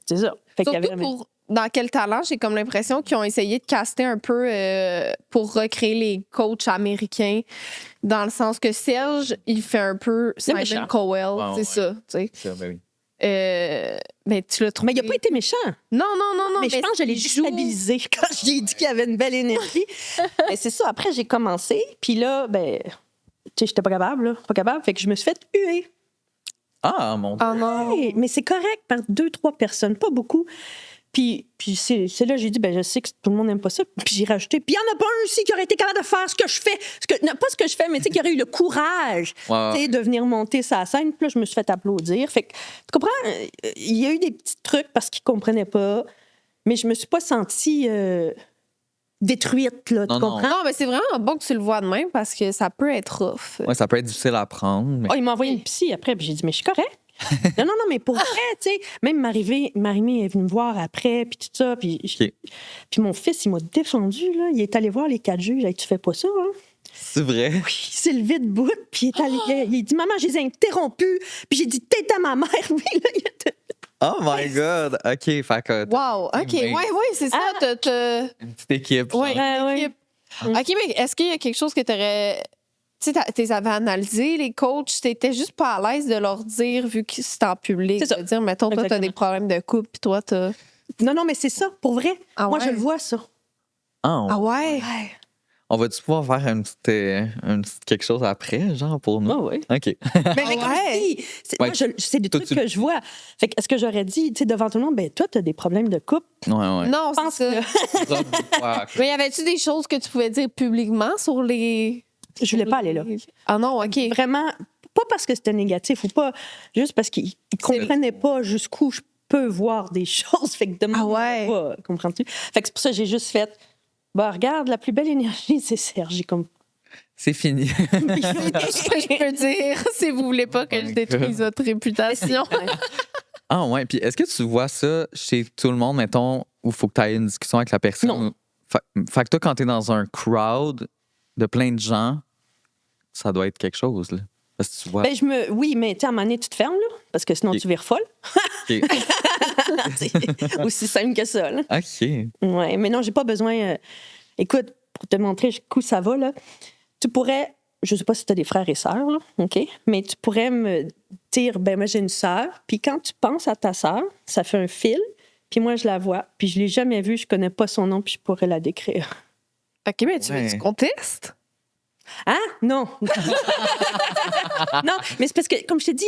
Speaker 3: C'est ça. Fait
Speaker 2: surtout pour Dans Quel talent, j'ai comme l'impression qu'ils ont essayé de caster un peu pour recréer les coachs américains, dans le sens que Serge, il fait un peu Simon Cowell, c'est ça, tu sais.
Speaker 1: Ça, ben oui.
Speaker 2: Mais tu l'as trouvé...
Speaker 3: Mais il n'a pas été méchant.
Speaker 2: Non.
Speaker 3: Mais je pense que je l'ai déstabilisé quand je lui ai dit qu'il avait une belle énergie. Mais c'est ça. Après, j'ai commencé. Puis là, ben, tu sais, j'étais pas capable, là. Pas capable. Fait que je me suis fait huer.
Speaker 1: Ah, mon Dieu.
Speaker 2: Ah non.
Speaker 3: Ouais, mais c'est correct par 2-3 personnes, pas beaucoup. Puis c'est là que j'ai dit, ben je sais que tout le monde n'aime pas ça. Puis j'ai rajouté, puis il n'y en a pas un aussi qui aurait été capable de faire ce que je fais. Non, pas ce que je fais, mais tu sais, qui aurait eu le courage de venir monter sa scène. Puis là, je me suis fait applaudir. Fait que, tu comprends? Il y a eu des petits trucs parce qu'ils ne comprenaient pas. Mais je me suis pas sentie détruite, là. Tu comprends?
Speaker 2: Non, mais c'est vraiment bon que tu le vois de même parce que ça peut être rough.
Speaker 1: Ouais, ça peut être difficile à apprendre. Mais...
Speaker 3: Oh, il m'a envoyé une psy après, puis j'ai dit, mais je suis correct. non, mais pour vrai, tu sais, même Marie-Mé est venue me voir après, puis tout ça, puis mon fils, il m'a défendu, là. Il est allé voir les 4 juges. Tu fais pas ça, hein?
Speaker 1: C'est vrai?
Speaker 3: Oui, il s'est levé debout, puis il est allé, il a dit, maman, je les ai interrompus, puis j'ai dit, t'es à ma mère, oui, là, il était...
Speaker 1: Oh my God! OK, fait que...
Speaker 2: Wow, OK, ouais, c'est ça.
Speaker 1: Une petite équipe.
Speaker 2: Oui, équipe. OK, mais est-ce qu'il y a quelque chose que t'aurais... Tu sais, tu les avais analysés, les coachs, t'étais juste pas à l'aise de leur dire, vu que c'est en public, de dire, mettons, toi, t'as des problèmes de couple, puis toi, t'as...
Speaker 3: Non, mais c'est ça, pour vrai. Moi, je le vois, ça.
Speaker 2: Ah ouais?
Speaker 1: On va-tu pouvoir faire un petit quelque chose après, genre, pour nous?
Speaker 3: Ah oui.
Speaker 1: OK.
Speaker 3: Mais comme je dis, c'est des trucs que je vois. Fait que, est-ce que j'aurais dit, tu sais, devant tout le monde, ben toi, t'as des problèmes de couple?
Speaker 1: Ouais.
Speaker 2: Non, c'est ça. Mais y avait-tu des choses que tu pouvais dire publiquement sur les...
Speaker 3: Je voulais pas aller là.
Speaker 2: Ah non, OK.
Speaker 3: Vraiment, pas parce que c'était négatif ou pas, juste parce qu'ils comprenaient pas jusqu'où je peux voir des choses. Fait que pas, comprends-tu? Fait que c'est pour ça que j'ai juste fait, regarde, la plus belle énergie, c'est Serge.
Speaker 1: C'est fini.
Speaker 2: Je peux dire, si vous voulez pas que je détruise votre réputation.
Speaker 1: Ah ouais, puis est-ce que tu vois ça chez tout le monde, mettons, où il faut que tu aies une discussion avec la personne?
Speaker 3: Non.
Speaker 1: Fait que toi, quand t'es dans un crowd de plein de gens, ça doit être quelque chose, là. Parce que tu vois...
Speaker 3: Oui, mais tu sais, à un moment donné, tu te fermes, là, parce que sinon, tu vires folle.
Speaker 1: OK.
Speaker 3: C'est aussi simple que ça, là.
Speaker 1: OK.
Speaker 3: Ouais, mais non, j'ai pas besoin... Écoute, pour te montrer jusqu'où ça va, là, tu pourrais... Je sais pas si tu as des frères et sœurs, là, OK? Mais tu pourrais me dire, moi, j'ai une sœur, puis quand tu penses à ta sœur, ça fait un fil, puis moi, je la vois, puis je l'ai jamais vue, je connais pas son nom, puis je pourrais la décrire.
Speaker 2: OK, mais tu veux qu'on teste?
Speaker 3: Hein? Non. Non, mais c'est parce que, comme je t'ai dit,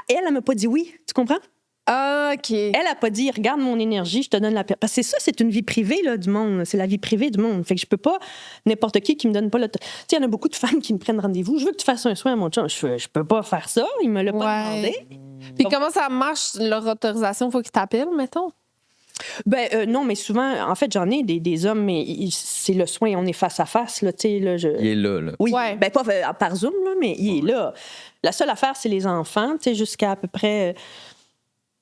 Speaker 3: elle m'a pas dit oui. Tu comprends?
Speaker 2: Ah, OK.
Speaker 3: Elle a pas dit, regarde mon énergie, je te donne la paix. Parce que c'est une vie privée là, du monde. C'est la vie privée du monde. Fait que je peux pas, n'importe qui me donne pas l'autorisation. Tu sais, il y en a beaucoup de femmes qui me prennent rendez-vous. Je veux que tu fasses un soin à mon chum. Je peux pas faire ça. Il me l'a pas demandé.
Speaker 2: Puis comment ça marche, leur autorisation? Faut qu'ils t'appellent, mettons?
Speaker 3: Non, mais souvent, en fait, j'en ai des hommes, mais c'est le soin, on est face à face. Là, là,
Speaker 1: Il est là.
Speaker 3: Oui,
Speaker 2: Ouais.
Speaker 3: pas par Zoom, là, mais il est là. La seule affaire, c'est les enfants, jusqu'à à peu près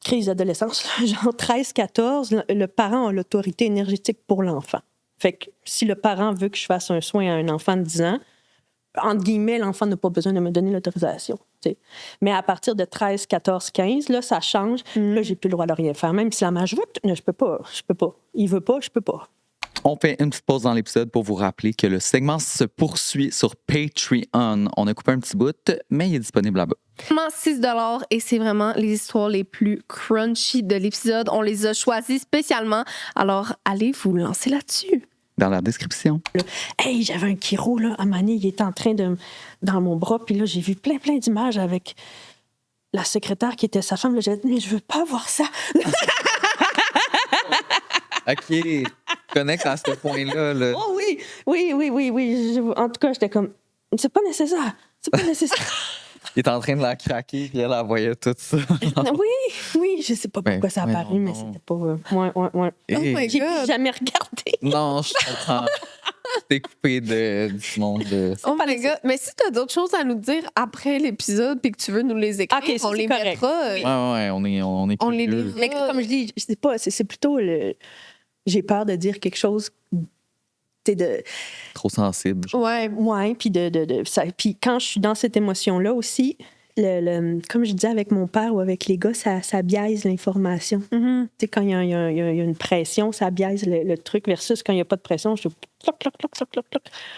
Speaker 3: crise d'adolescence, là, genre 13-14, le parent a l'autorité énergétique pour l'enfant. Fait que si le parent veut que je fasse un soin à un enfant de 10 ans, entre guillemets, l'enfant n'a pas besoin de me donner l'autorisation. T'sais. Mais à partir de 13, 14, 15, là, ça change. Là, j'ai plus le droit de rien faire. Même si la mère, je peux pas. Il veut pas, je peux pas.
Speaker 1: On fait une petite pause dans l'épisode pour vous rappeler que le segment se poursuit sur Patreon. On a coupé un petit bout, mais il est disponible là-bas.
Speaker 2: Seulement 6 $ et c'est vraiment les histoires les plus crunchy de l'épisode. On les a choisies spécialement. Alors, allez vous lancer là-dessus.
Speaker 1: Dans la description.
Speaker 3: Hey, j'avais un chiro, là, à Mané, il était en train de... dans mon bras, puis là, j'ai vu plein d'images avec la secrétaire qui était sa femme. Là, j'ai dit, mais je veux pas voir ça.
Speaker 1: OK. Tu connectes à ce point-là. Là.
Speaker 3: Oh oui. En tout cas, j'étais comme, c'est pas nécessaire.
Speaker 1: Il est en train de la craquer, puis elle voyait tout ça.
Speaker 3: Oui, je sais pas pourquoi ça a apparu, mais c'était pas... Ouais.
Speaker 2: Oh my
Speaker 3: J'ai
Speaker 2: God.
Speaker 3: jamais regardé.
Speaker 1: Non, je comprends. T'es coupé du monde.
Speaker 2: Oh my God. Mais si tu as d'autres choses à nous dire après l'épisode puis que tu veux nous les écrire,
Speaker 3: OK, ça,
Speaker 2: on les
Speaker 3: c'est correct.
Speaker 2: mettra.
Speaker 1: Ouais, on est
Speaker 2: On les
Speaker 1: curieux.
Speaker 2: lira.
Speaker 3: Mais comme je dis, je sais pas, c'est plutôt j'ai peur de dire quelque chose, de...
Speaker 1: Trop sensible.
Speaker 2: Ouais.
Speaker 3: Ouais, puis puis quand je suis dans cette émotion-là aussi, comme je disais avec mon père ou avec les gars, ça biaise l'information.
Speaker 2: Mm-hmm.
Speaker 3: Tu sais, quand il y a une pression, ça biaise le truc versus quand il n'y a pas de pression, je suis cloc.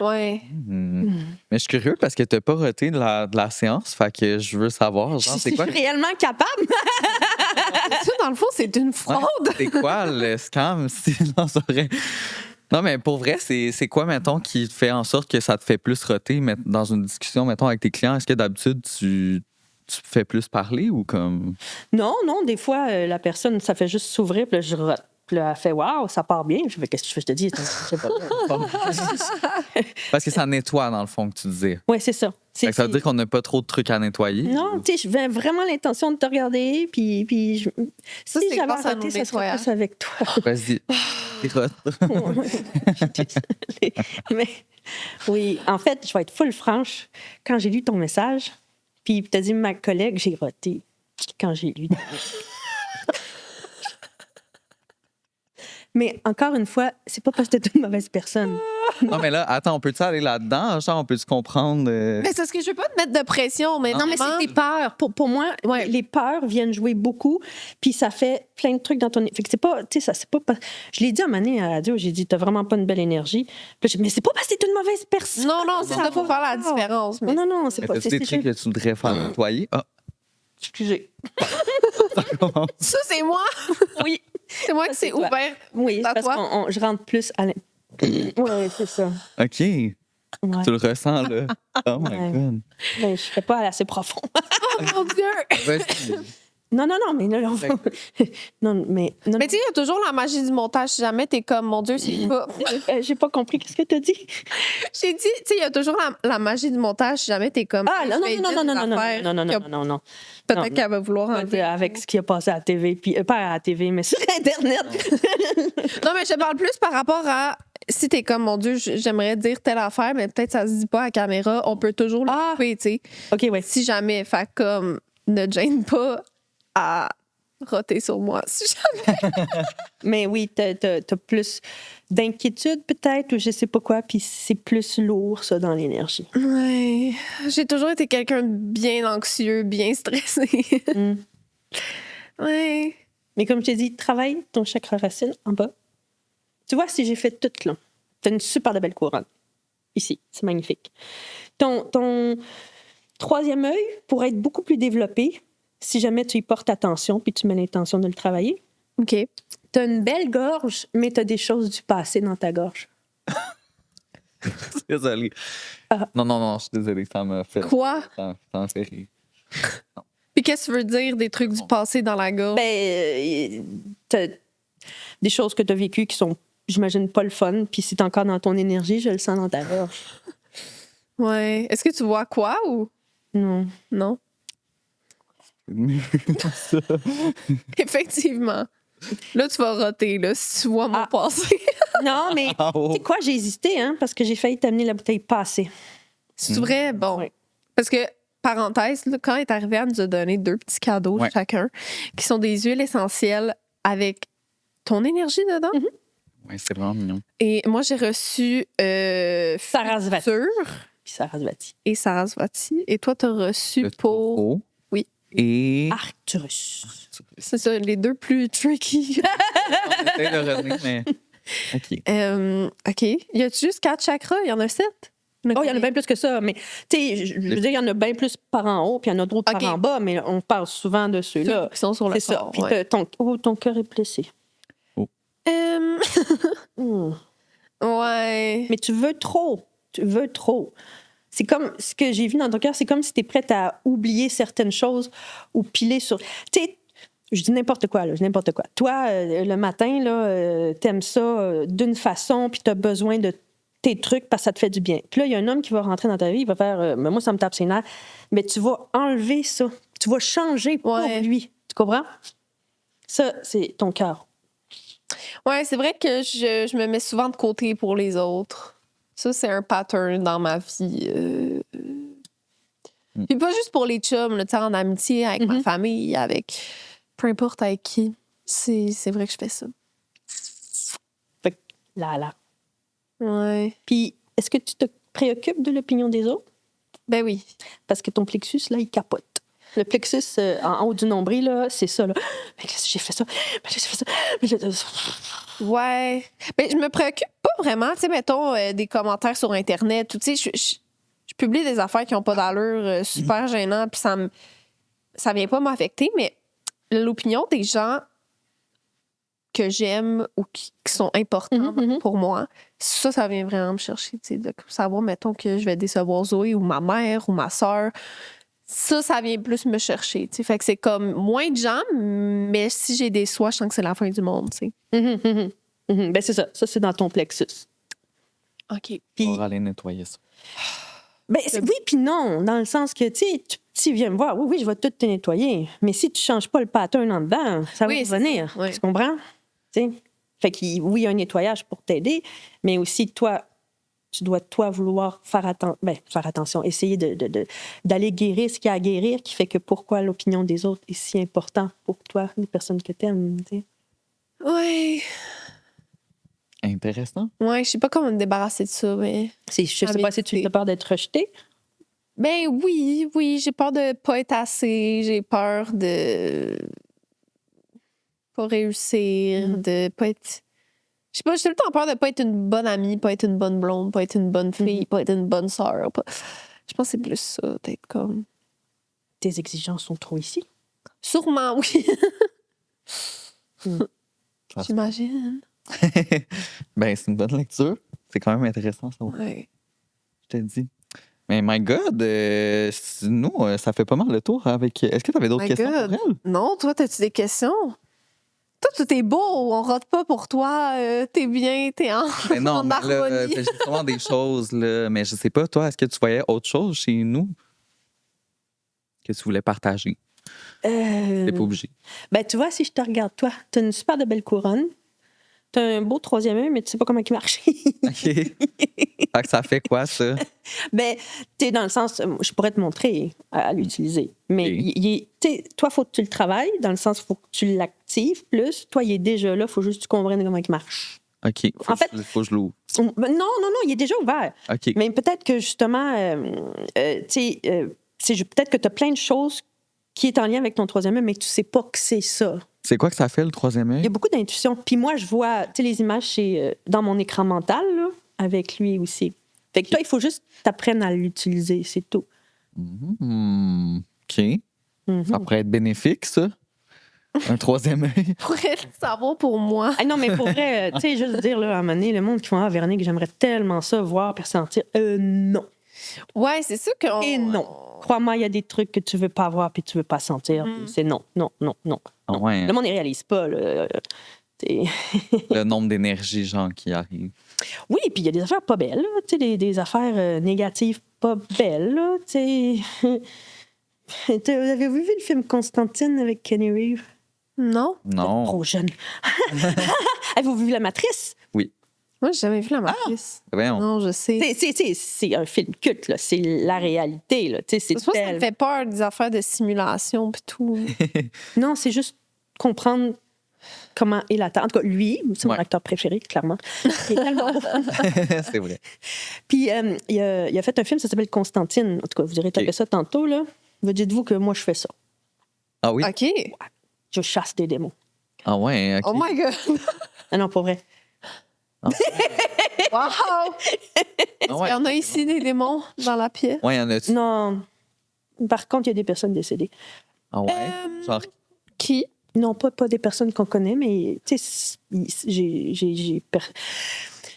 Speaker 2: Ouais.
Speaker 1: Mais je suis curieux parce que t'as pas raté de la séance, fait que je veux savoir, genre, c'est quoi?
Speaker 3: Je suis réellement capable.
Speaker 2: Ça, dans le fond, c'est une fraude.
Speaker 1: Ouais, c'est quoi le scam? Non, c'est vrai. Non, mais pour vrai, c'est quoi, mettons, qui fait en sorte que ça te fait plus roter dans une discussion, mettons, avec tes clients? Est-ce que d'habitude, tu fais plus parler ou comme...
Speaker 3: Non, des fois, la personne, ça fait juste s'ouvrir, puis là, je rote. Puis là, elle fait « Waouh, ça part bien. » Je fais « Qu'est-ce que tu veux, je te dis? »
Speaker 1: Parce que ça nettoie, dans le fond, que tu disais.
Speaker 3: Oui, c'est ça.
Speaker 1: Ça veut dire qu'on n'a pas trop de trucs à nettoyer?
Speaker 3: Non, tu sais, je veux vraiment l'intention de te regarder, puis
Speaker 2: Ça,
Speaker 3: si
Speaker 2: c'est
Speaker 3: j'avais
Speaker 2: grâce à
Speaker 3: arrêté,
Speaker 2: nos
Speaker 3: ça serait
Speaker 2: nettoyages.
Speaker 3: plus avec toi.
Speaker 1: Vas-y. Érote.
Speaker 3: Je suis désolée. Mais oui, en fait, je vais être full franche. Quand j'ai lu ton message, puis tu as dit ma collègue, j'ai roté quand j'ai lu. Mais encore une fois, c'est pas parce que t'es une mauvaise personne.
Speaker 1: Non, mais là, attends, on peut-tu aller là-dedans? Genre, on peut-tu comprendre?
Speaker 2: Mais c'est ce que je veux pas te mettre de pression, mais
Speaker 3: Non, mais c'est tes peurs. Pour moi, les peurs viennent jouer beaucoup, puis ça fait plein de trucs dans ton... Fait que c'est pas... Tu sais, ça, c'est pas... Je l'ai dit à Mané à la radio, j'ai dit, t'as vraiment pas une belle énergie. Puis j'ai dit, mais c'est pas parce que t'es une mauvaise personne.
Speaker 2: Non, c'est ça, faut faire la différence. Mais...
Speaker 3: Non, c'est
Speaker 1: Mais
Speaker 3: pas...
Speaker 1: t'as-tu des trucs que tu voudrais faire nettoyer? Ah,
Speaker 3: Excusez.
Speaker 1: ça commence.
Speaker 2: Ça, c'est moi.
Speaker 3: Oui.
Speaker 2: C'est moi qui s'est
Speaker 3: toi.
Speaker 2: ouvert.
Speaker 3: Oui,
Speaker 2: À
Speaker 3: parce
Speaker 2: toi?
Speaker 3: que je rentre plus à oui, c'est ça.
Speaker 1: OK.
Speaker 3: Ouais.
Speaker 1: Tu le ressens, là? Oh my
Speaker 3: Ouais.
Speaker 1: God.
Speaker 3: Ben, je serais pas assez profond.
Speaker 2: Oh mon Dieu!
Speaker 1: Vas-y.
Speaker 3: Non, mais non, non, mais non,
Speaker 2: Mais tu sais, il y a toujours la magie du montage. Si jamais t'es comme, mon Dieu, c'est pas.
Speaker 3: j'ai pas compris qu'est-ce que t'as dit.
Speaker 2: J'ai dit, tu sais, il y a toujours la magie du montage. Si jamais t'es comme.
Speaker 3: Ah, non.
Speaker 2: Peut-être
Speaker 3: Non.
Speaker 2: qu'elle va vouloir enlever.
Speaker 3: Avec ce qui a passé à la TV, puis pas à la TV, mais sur Internet.
Speaker 2: Non, mais je te parle plus par rapport à. Si t'es comme, mon Dieu, j'aimerais dire telle affaire, mais peut-être ça se dit pas à la caméra, on peut toujours le couper, tu sais.
Speaker 3: OK, ouais.
Speaker 2: Si jamais, fait comme, ne te gêne pas à roter sur moi. Si jamais.
Speaker 3: Mais oui, t'as plus d'inquiétude peut-être, ou je sais pas quoi, puis c'est plus lourd, ça, dans l'énergie.
Speaker 2: Ouais. J'ai toujours été quelqu'un de bien anxieux, bien stressé. Ouais.
Speaker 3: Mais comme je t'ai dit, travaille ton chakra racine en bas. Tu vois, si j'ai fait tout là, t'as une super de belle couronne. Ici, c'est magnifique. Ton troisième œil pourrait être beaucoup plus développé si jamais tu y portes attention puis tu mets l'intention de le travailler.
Speaker 2: OK.
Speaker 3: T'as une belle gorge, mais t'as des choses du passé dans ta gorge.
Speaker 1: Désolé. Non, je suis désolé, ça m'a fait...
Speaker 2: Quoi?
Speaker 1: Ça m'a fait rire.
Speaker 2: Puis qu'est-ce que tu veux dire des trucs du passé dans la gorge?
Speaker 3: Ben, t'as des choses que tu as vécues qui sont, j'imagine, pas le fun. Puis c'est encore dans ton énergie, je le sens dans ta gorge.
Speaker 2: Ouais. Est-ce que tu vois quoi ou...
Speaker 3: Non.
Speaker 2: Non? Effectivement. Là, tu vas roter, là, si tu vois mon passé.
Speaker 3: Non, mais tu sais quoi, j'ai hésité, hein, parce que j'ai failli t'amener la bouteille passée.
Speaker 2: C'est vrai? Bon.
Speaker 3: Oui.
Speaker 2: Parce que, parenthèse, là, quand elle est arrivée, elle nous a donné 2 petits cadeaux chacun, qui sont des huiles essentielles avec ton énergie dedans.
Speaker 3: Mm-hmm.
Speaker 1: Oui, c'est vraiment mignon.
Speaker 2: Et moi, j'ai reçu
Speaker 3: Sarasvati. Puis Sarasvati.
Speaker 2: Et Sarasvati. Et toi, tu as reçu
Speaker 1: Le
Speaker 2: pour...
Speaker 1: taureau.
Speaker 2: Oui.
Speaker 1: Et...
Speaker 3: Arcturus.
Speaker 2: C'est ça, les 2 plus tricky.
Speaker 1: On essaie de revenir, mais... OK.
Speaker 2: OK. Y a-tu juste 4 chakras? Il y en a 7?
Speaker 3: Oh, il y en a bien plus que ça, mais tu sais, je veux dire, il y en a bien plus par en haut, puis il y en a d'autres par en bas, mais on parle souvent de ceux-là.
Speaker 2: Qui sont sur le
Speaker 3: C'est ça.
Speaker 2: corps,
Speaker 3: Puis
Speaker 2: ouais.
Speaker 3: ton cœur est blessé.
Speaker 2: Ouais.
Speaker 3: Mais tu veux trop. Tu veux trop. C'est comme ce que j'ai vu dans ton cœur, c'est comme si tu es prête à oublier certaines choses ou piler sur. Tu sais, je dis n'importe quoi, là, n'importe quoi. Toi, le matin, là, t'aimes ça d'une façon, puis t'as besoin de tes trucs parce que ça te fait du bien. Puis là, il y a un homme qui va rentrer dans ta vie, il va faire mais moi, ça me tape ses nerfs. Mais tu vas enlever ça. Tu vas changer pour lui. Tu comprends? Ça, c'est ton cœur.
Speaker 2: Ouais, c'est vrai que je me mets souvent de côté pour les autres. Ça, c'est un pattern dans ma vie. Puis pas juste pour les chums, là, en amitié, avec ma famille, avec peu importe avec qui. C'est vrai que je fais ça.
Speaker 3: Fait que là.
Speaker 2: Ouais.
Speaker 3: Puis, est-ce que tu te préoccupes de l'opinion des autres?
Speaker 2: Ben oui.
Speaker 3: Parce que ton plexus, là, il capote. Le plexus en haut du nombril, là, c'est ça, là. Mais j'ai fait ça.
Speaker 2: Ouais. Ben, je me préoccupe pas vraiment. Tu sais, mettons, des commentaires sur Internet. Tu sais, je publie des affaires qui n'ont pas d'allure, super gênant, puis ça vient pas m'affecter, mais l'opinion des gens que j'aime ou qui sont importants pour moi, ça vient vraiment me chercher. Tu sais, de savoir, mettons, que je vais décevoir Zoé ou ma mère ou ma soeur. Ça vient plus me chercher. Tu sais. Fait que c'est comme moins de gens, mais si j'ai des soins, je sens que c'est la fin du monde. Tu sais.
Speaker 3: Ben c'est ça. Ça, c'est dans ton plexus.
Speaker 2: OK.
Speaker 3: Puis,
Speaker 1: on va aller nettoyer ça.
Speaker 3: Ben, oui, puis non, dans le sens que, tu sais, tu viens me voir, oui, je vais tout te nettoyer, mais si tu changes pas le pattern en dedans, ça va revenir.
Speaker 2: Oui.
Speaker 3: Tu comprends? Tu sais? Fait que oui, il y a un nettoyage pour t'aider, mais aussi, toi, tu dois, vouloir faire attention, essayer d'aller guérir ce qu'il y a à guérir, qui fait que pourquoi l'opinion des autres est si importante pour toi, les personnes que tu aimes, tu sais.
Speaker 2: Oui.
Speaker 1: Intéressant.
Speaker 2: Ouais, je sais pas comment me débarrasser de ça, mais...
Speaker 3: Je sais pas si tu as peur d'être rejeté.
Speaker 2: Ben oui, j'ai peur de pas être assez, j'ai peur de pas réussir, de pas être... Je sais pas, j'ai tout le temps peur de pas être une bonne amie, pas être une bonne blonde, pas être une bonne fille, pas être une bonne sœur. Je pense que c'est plus ça, peut-être comme...
Speaker 3: Tes exigences sont trop ici?
Speaker 2: Sûrement, oui. J'imagine.
Speaker 1: Ben, c'est une bonne lecture. C'est quand même intéressant, ça.
Speaker 2: Ouais.
Speaker 1: Je te dis. Mais my God, nous, ça fait pas mal le tour avec... Est-ce que tu avais d'autres questions pour elle?
Speaker 2: Non, toi, as-tu des questions? Toi, tout est beau, on rate pas pour toi, t'es bien, t'es en,
Speaker 1: Mais non,
Speaker 2: en
Speaker 1: mais là,
Speaker 2: harmonie.
Speaker 1: j'ai sûrement des choses, là, mais je sais pas, toi, est-ce que tu voyais autre chose chez nous que tu voulais partager? T'es pas obligé.
Speaker 3: Ben, tu vois, si je te regarde, toi, t'as une super de belle couronne, t'as un beau troisième œil, mais tu sais pas comment il marche.
Speaker 1: OK. Fait que ça fait quoi, ça?
Speaker 3: Ben, tu sais, dans le sens, je pourrais te montrer à l'utiliser. Mais toi, il faut que tu le travailles, dans le sens, il faut que tu l'actives plus. Toi, il est déjà là, il faut juste que tu comprennes comment il marche.
Speaker 1: OK.
Speaker 3: En fait,
Speaker 1: faut que je l'ouvre.
Speaker 3: Non, il est déjà ouvert.
Speaker 1: OK.
Speaker 3: Mais peut-être que, justement, peut-être que tu as plein de choses qui est en lien avec ton troisième œil, mais que tu sais pas que c'est ça.
Speaker 1: C'est quoi que ça fait, le troisième œil?
Speaker 3: Il y a beaucoup d'intuition. Puis moi, je vois les images dans mon écran mental, là, avec lui aussi. Fait que toi, il faut juste t'apprendre à l'utiliser, c'est tout.
Speaker 1: OK. Ça pourrait être bénéfique, ça. Un troisième œil.
Speaker 2: Pourrais le savoir pour moi.
Speaker 3: Ah non, mais pour vrai, tu sais, juste dire, là, à un moment donné, le monde qui font Véronique, j'aimerais tellement ça, voir puis sentir. Non.
Speaker 2: Ouais, c'est ça qu'on...
Speaker 3: Et non. Crois-moi, il y a des trucs que tu veux pas voir puis tu veux pas sentir. C'est non, non, non, non.
Speaker 1: Ah ouais,
Speaker 3: Le monde ne réalise pas, là.
Speaker 1: le nombre d'énergie, genre, qui arrive.
Speaker 3: Oui, puis il y a des affaires pas belles, là, tu sais, des affaires négatives pas belles, là, tu sais. Avez-vous vu le film Constantine avec Kenny Reeves?
Speaker 2: Non.
Speaker 1: Non.
Speaker 3: Trop jeune. Avez-vous vu La Matrice?
Speaker 1: Oui.
Speaker 2: Moi, j'ai jamais vu La Matrice.
Speaker 1: Voyons.
Speaker 2: Non, je sais.
Speaker 3: C'est un film culte, là. C'est la réalité, là. Tu sais, c'est
Speaker 2: Je pense que ça me fait peur des affaires de simulation puis tout.
Speaker 3: Non, c'est juste comprendre comment est la Terre. En tout cas, lui, c'est mon acteur préféré, clairement. Il est tellement beau.
Speaker 1: C'est vrai.
Speaker 3: Puis, il a fait un film, ça s'appelle Constantine. En tout cas, vous irez taper ça tantôt, là. Mais dites-vous que moi, je fais ça.
Speaker 1: Ah oui?
Speaker 2: OK.
Speaker 3: Je chasse des démons.
Speaker 1: Ah ouais, OK.
Speaker 2: Oh my God!
Speaker 3: Ah non, pas vrai.
Speaker 2: Wow!
Speaker 1: Ah
Speaker 2: Est-ce
Speaker 1: ouais.
Speaker 2: qu'il y en a ici des démons dans la pièce?
Speaker 1: Ouais, il y en a-tu?
Speaker 3: Non. Par contre, il y a des personnes décédées.
Speaker 1: Ah ouais? Genre,
Speaker 2: Qui?
Speaker 3: Non, pas des personnes qu'on connaît, mais tu sais,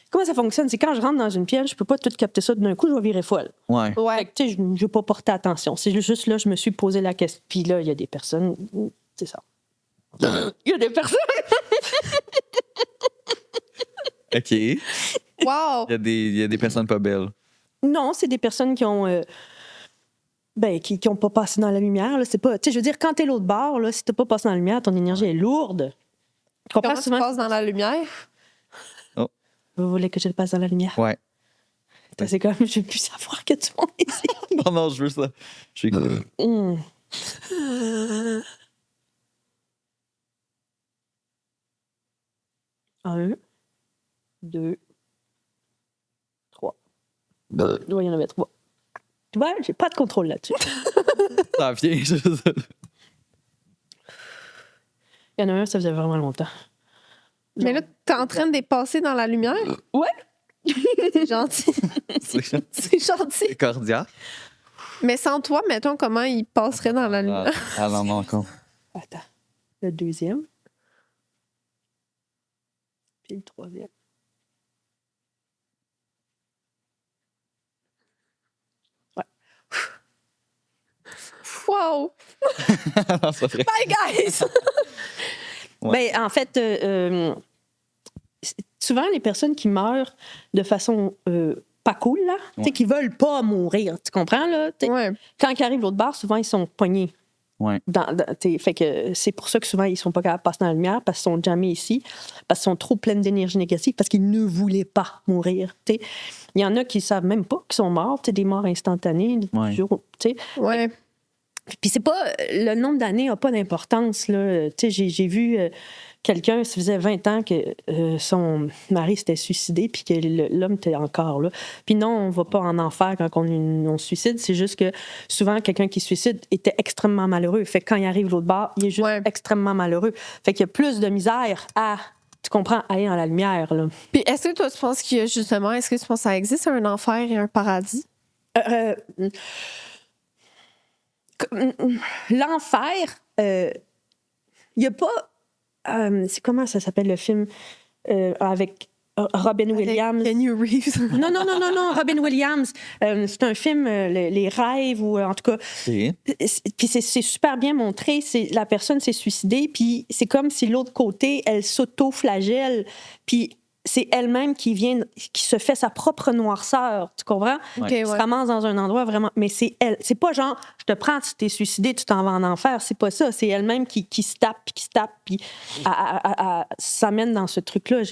Speaker 3: comment ça fonctionne? C'est quand je rentre dans une pièce, je peux pas tout capter ça d'un coup, je vais virer folle.
Speaker 1: ouais.
Speaker 3: Fait que, tu sais, je ne vais pas porter attention. C'est juste là, je me suis posé la question. Puis là, il y a des personnes. C'est ça. Il y a des personnes.
Speaker 1: OK.
Speaker 2: Wow!
Speaker 1: Il y a des personnes pas belles.
Speaker 3: Non, c'est des personnes qui ont. Qui ont pas passé dans la lumière. Là. C'est pas. Tu sais, je veux dire, quand t'es l'autre bord, là, si t'as pas passé dans la lumière, ton énergie est lourde. Tu comprends
Speaker 2: Comment tu passes dans la lumière?
Speaker 3: Vous voulez que je passe dans la lumière?
Speaker 1: Ouais.
Speaker 3: C'est comme, je veux plus savoir que tu montes ici.
Speaker 1: Non, non, je veux ça. Je suis...
Speaker 3: Un, deux, trois. Oui, il y en avait trois. Tu vois, j'ai pas de contrôle là-dessus.
Speaker 1: Ça vient, je sais.
Speaker 3: Il y en a un, ça faisait vraiment longtemps.
Speaker 2: Mais là, t'es en train de dépasser dans la lumière?
Speaker 3: Ouais.
Speaker 2: C'est gentil. C'est gentil.
Speaker 1: C'est cordial.
Speaker 2: Mais sans toi, mettons, comment il passerait dans la lumière?
Speaker 1: Ah non, non, encore.
Speaker 3: Attends. Le deuxième. Puis le troisième. Ouais.
Speaker 2: Wow!
Speaker 1: Non, c'est vrai.
Speaker 2: Bye, guys!
Speaker 1: Ouais.
Speaker 3: Ben, en fait, souvent, les personnes qui meurent de façon pas cool, là, tu sais, qui veulent pas mourir, tu comprends, là?
Speaker 2: Ouais.
Speaker 3: Quand ils arrivent l'autre bord, souvent, ils sont poignés.
Speaker 1: Ouais.
Speaker 3: Fait que c'est pour ça que souvent, ils sont pas capables de passer dans la lumière parce qu'ils sont jamais ici, parce qu'ils sont trop pleins d'énergie négative, parce qu'ils ne voulaient pas mourir, tu sais. Il y en a qui savent même pas qu'ils sont morts, tu sais, des morts instantanées,
Speaker 1: Ouais.
Speaker 3: tu sais.
Speaker 2: Ouais.
Speaker 3: Puis c'est pas... Le nombre d'années n'a pas d'importance, là. Tu sais, j'ai vu quelqu'un, ça faisait 20 ans que son mari s'était suicidé puis que l'homme était encore là. Puis non, on va pas en enfer quand on se suicide. C'est juste que souvent, quelqu'un qui se suicide était extrêmement malheureux. Fait que quand il arrive de l'autre bord, il est juste extrêmement malheureux. Fait qu'il y a plus de misère à... Tu comprends? Aller dans la lumière, là.
Speaker 2: Puis est-ce que toi, tu penses qu'il y a justement... Est-ce que tu penses que ça existe un enfer et un paradis?
Speaker 3: L'enfer, il n'y a pas... c'est comment ça s'appelle le film avec Robin Williams?
Speaker 2: Kenny Reeves.
Speaker 3: Non, Robin Williams. C'est un film, Les Rêves, ou en tout cas...
Speaker 1: Okay.
Speaker 3: Puis c'est super bien montré. La personne s'est suicidée, puis c'est comme si l'autre côté, elle s'auto-flagelle, puis c'est elle-même qui se fait sa propre noirceur, tu comprends?
Speaker 2: Okay,
Speaker 3: Elle se ramasse dans un endroit vraiment... Mais c'est elle. C'est pas genre, je te prends, tu t'es suicidé, tu t'en vas en enfer. C'est pas ça. C'est elle-même qui se tape, puis elle s'amène dans ce truc-là.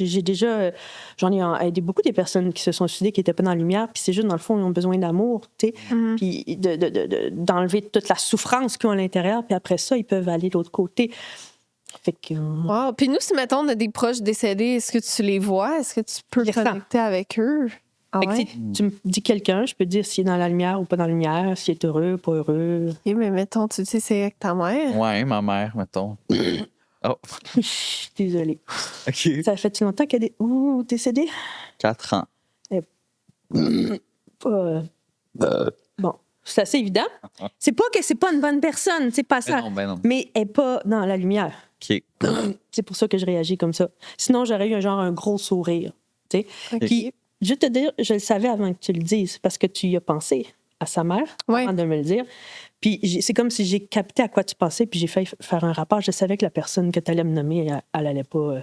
Speaker 3: J'en ai aidé beaucoup des personnes qui se sont suicidées, qui étaient pas dans la lumière, puis c'est juste, dans le fond, ils ont besoin d'amour, tu sais, puis d'enlever toute la souffrance qu'ils ont à l'intérieur, puis après ça, ils peuvent aller de l'autre côté. Fait que...
Speaker 2: Wow. Puis nous, si, mettons, on a des proches décédés, est-ce que tu les vois? Est-ce que tu peux te connecter avec eux? Ah
Speaker 3: fait que si tu me dis quelqu'un, je peux te dire s'il est dans la lumière ou pas dans la lumière, s'il est heureux, pas heureux.
Speaker 2: OK, mais mettons, tu sais, c'est avec ta mère?
Speaker 1: Ouais, ma mère, mettons. Oh.
Speaker 3: Je suis désolée.
Speaker 1: OK.
Speaker 3: Ça fait-tu longtemps qu'elle est décédée?
Speaker 1: 4 ans.
Speaker 3: Bon, c'est assez évident. C'est pas que c'est pas une bonne personne, c'est pas ça.
Speaker 1: Ben non.
Speaker 3: Mais elle est pas dans la lumière.
Speaker 1: OK.
Speaker 3: C'est pour ça que je réagis comme ça. Sinon, j'aurais eu un gros sourire. Tu sais.
Speaker 2: OK.
Speaker 3: Puis, je vais te dire, je le savais avant que tu le dises, parce que tu y as pensé à sa mère avant de me le dire. Puis, c'est comme si j'ai capté à quoi tu pensais, puis j'ai failli faire un rapport. Je savais que la personne que tu allais me nommer, elle allait pas...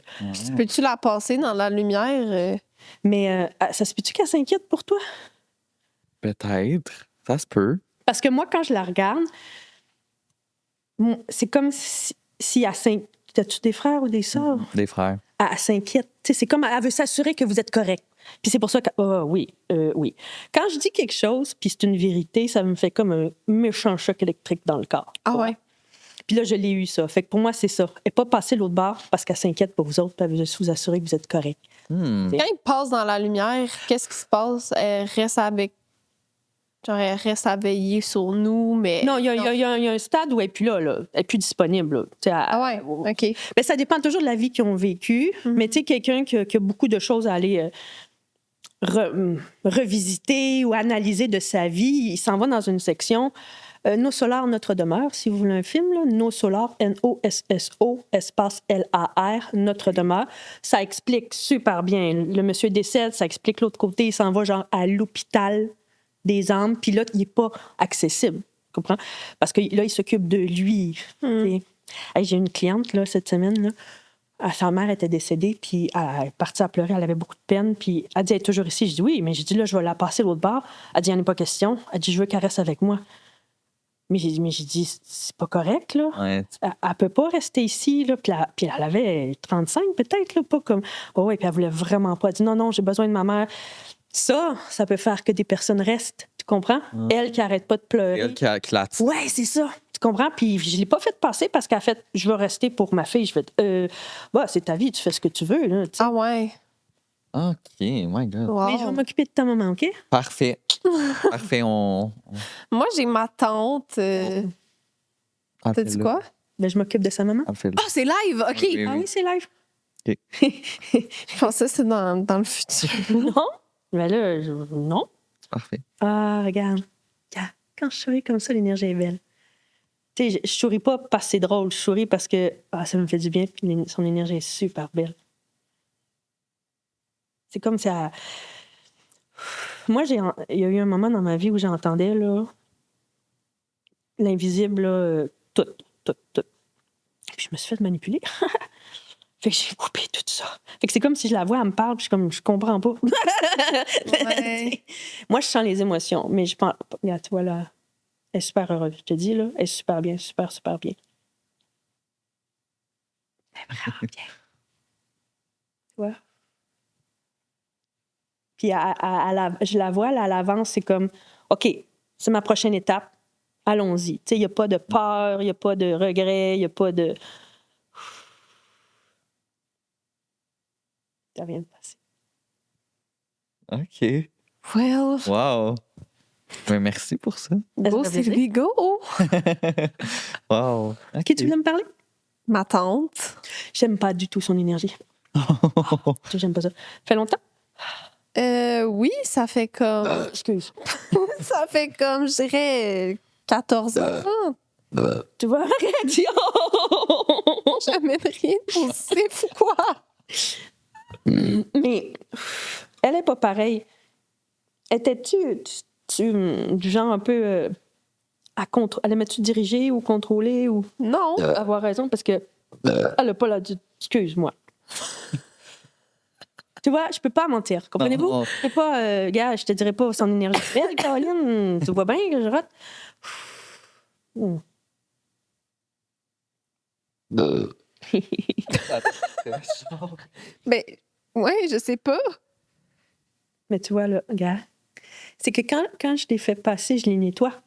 Speaker 2: Peux-tu la passer dans la lumière?
Speaker 3: Mais ça se peut-tu qu'elle s'inquiète pour toi?
Speaker 1: Peut-être. Ça se peut.
Speaker 3: Parce que moi, quand je la regarde, c'est comme si elle s'inquiète. As-tu des frères ou des sœurs?
Speaker 1: Des frères.
Speaker 3: Elle s'inquiète. Tu sais, c'est comme elle veut s'assurer que vous êtes correct. Puis c'est pour ça que... oui. Quand je dis quelque chose, puis c'est une vérité, ça me fait comme un méchant choc électrique dans le corps.
Speaker 2: Ah ouais?
Speaker 3: Puis là, je l'ai eu, ça. Fait que pour moi, c'est ça. Et pas passer l'autre bord parce qu'elle s'inquiète pour vous autres, puis elle veut vous assurer que vous êtes correct.
Speaker 2: Quand il passe dans la lumière, qu'est-ce qui se passe? Elle reste avec... Genre, elle reste à veiller sur nous, mais...
Speaker 3: Non, il y a un stade où elle n'est plus là. Elle n'est plus disponible. Là.
Speaker 2: Ah ouais? OK.
Speaker 3: Mais ça dépend toujours de la vie qu'ils ont vécue. Mais tu sais, quelqu'un qui a beaucoup de choses à aller revisiter ou analyser de sa vie, il s'en va dans une section Nos Solars, Notre Demeure, si vous voulez un film. Là, Nos Solars, Nosso, espace LAR, Notre Demeure. Ça explique super bien. Le monsieur décède, ça explique l'autre côté. Il s'en va genre à l'hôpital des âmes, puis là, il n'est pas accessible. Tu comprends? Parce que là, il s'occupe de lui. Hey, j'ai une cliente là, cette semaine, là, sa mère était décédée, puis elle est partie à pleurer, elle avait beaucoup de peine, puis elle dit, elle est toujours ici. Je dis, oui, mais j'ai dit, là, je vais la passer l'autre bord. Elle dit, il n'y en a pas question. Elle dit, je veux qu'elle reste avec moi. Mais j'ai dit, c'est pas correct, là.
Speaker 1: Ouais.
Speaker 3: Elle peut pas rester ici, là. Puis elle avait 35, peut-être, là, pas comme... Oh, ouais, puis elle voulait vraiment pas. Elle dit, non, j'ai besoin de ma mère. Ça peut faire que des personnes restent, tu comprends? Elle qui arrête pas de pleurer.
Speaker 1: Elle qui éclate.
Speaker 3: Ouais, c'est ça, tu comprends? Puis je l'ai pas fait passer parce qu'elle a fait, je veux rester pour ma fille. Je fais, bah, c'est ta vie, tu fais ce que tu veux, là. Tu sais.
Speaker 2: Ah ouais?
Speaker 1: OK, my God.
Speaker 2: Wow.
Speaker 3: Mais je vais m'occuper de ta maman, OK?
Speaker 1: Parfait. Parfait,
Speaker 2: Moi, j'ai ma tante... T'as dit quoi?
Speaker 3: Ben, je m'occupe de sa maman.
Speaker 1: Ah,
Speaker 2: c'est live! OK.
Speaker 1: Oui, oui.
Speaker 3: Ah oui, c'est live.
Speaker 2: Je pensais que c'était dans le futur.
Speaker 3: Non? Ben là, non.
Speaker 1: Parfait.
Speaker 3: Ah, regarde. Quand je souris comme ça, l'énergie est belle. Tu sais, je souris pas parce que c'est drôle. Je souris parce que ça me fait du bien, puis son énergie est super belle. C'est comme si elle... Moi, il y a eu un moment dans ma vie où j'entendais, là, l'invisible, là, tout. Puis je me suis fait manipuler. Fait que j'ai coupé tout ça. Fait que c'est comme si je la vois, elle me parle, puis je suis comme, je comprends pas.
Speaker 2: Ouais.
Speaker 3: Moi, je sens les émotions, mais je pense... Regarde, tu vois, là, elle est super heureuse. Je te dis, là, elle est super bien, super bien. Elle est vraiment bien. Tu vois? Puis je la vois, là, à l'avance, c'est comme, OK, c'est ma prochaine étape, allons-y. Tu sais, il n'y a pas de peur, il n'y a pas de regret, il n'y a pas de... Ça vient de passer.
Speaker 1: OK.
Speaker 2: Well,
Speaker 1: Wow. Mais merci pour ça.
Speaker 2: go, Sylvie, go!
Speaker 1: Wow.
Speaker 3: Qui tu voulais me parler?
Speaker 2: Ma tante.
Speaker 3: J'aime pas du tout son énergie. J'aime pas ça. Fait longtemps?
Speaker 2: Oui, ça fait comme...
Speaker 3: Excuse.
Speaker 2: ça fait comme, je dirais, 14 ans.
Speaker 3: Tu vois ma réaction?
Speaker 2: Jamais de rien de positif ou quoi?
Speaker 3: Mais elle est pas pareille. Étais-tu du genre un peu à elle aimait-tu diriger ou contrôler ou
Speaker 2: Non.
Speaker 3: avoir raison parce que elle a pas la excuse-moi. Tu vois, je peux pas mentir, comprenez-vous?
Speaker 1: Non.
Speaker 3: Je peux pas, gars, je te dirais pas son énergie. Belle, Caroline, tu vois bien que je rate.
Speaker 2: Ben, ouais, je sais pas.
Speaker 3: Mais tu vois, là, gars, c'est que quand je les fais passer, je les nettoie,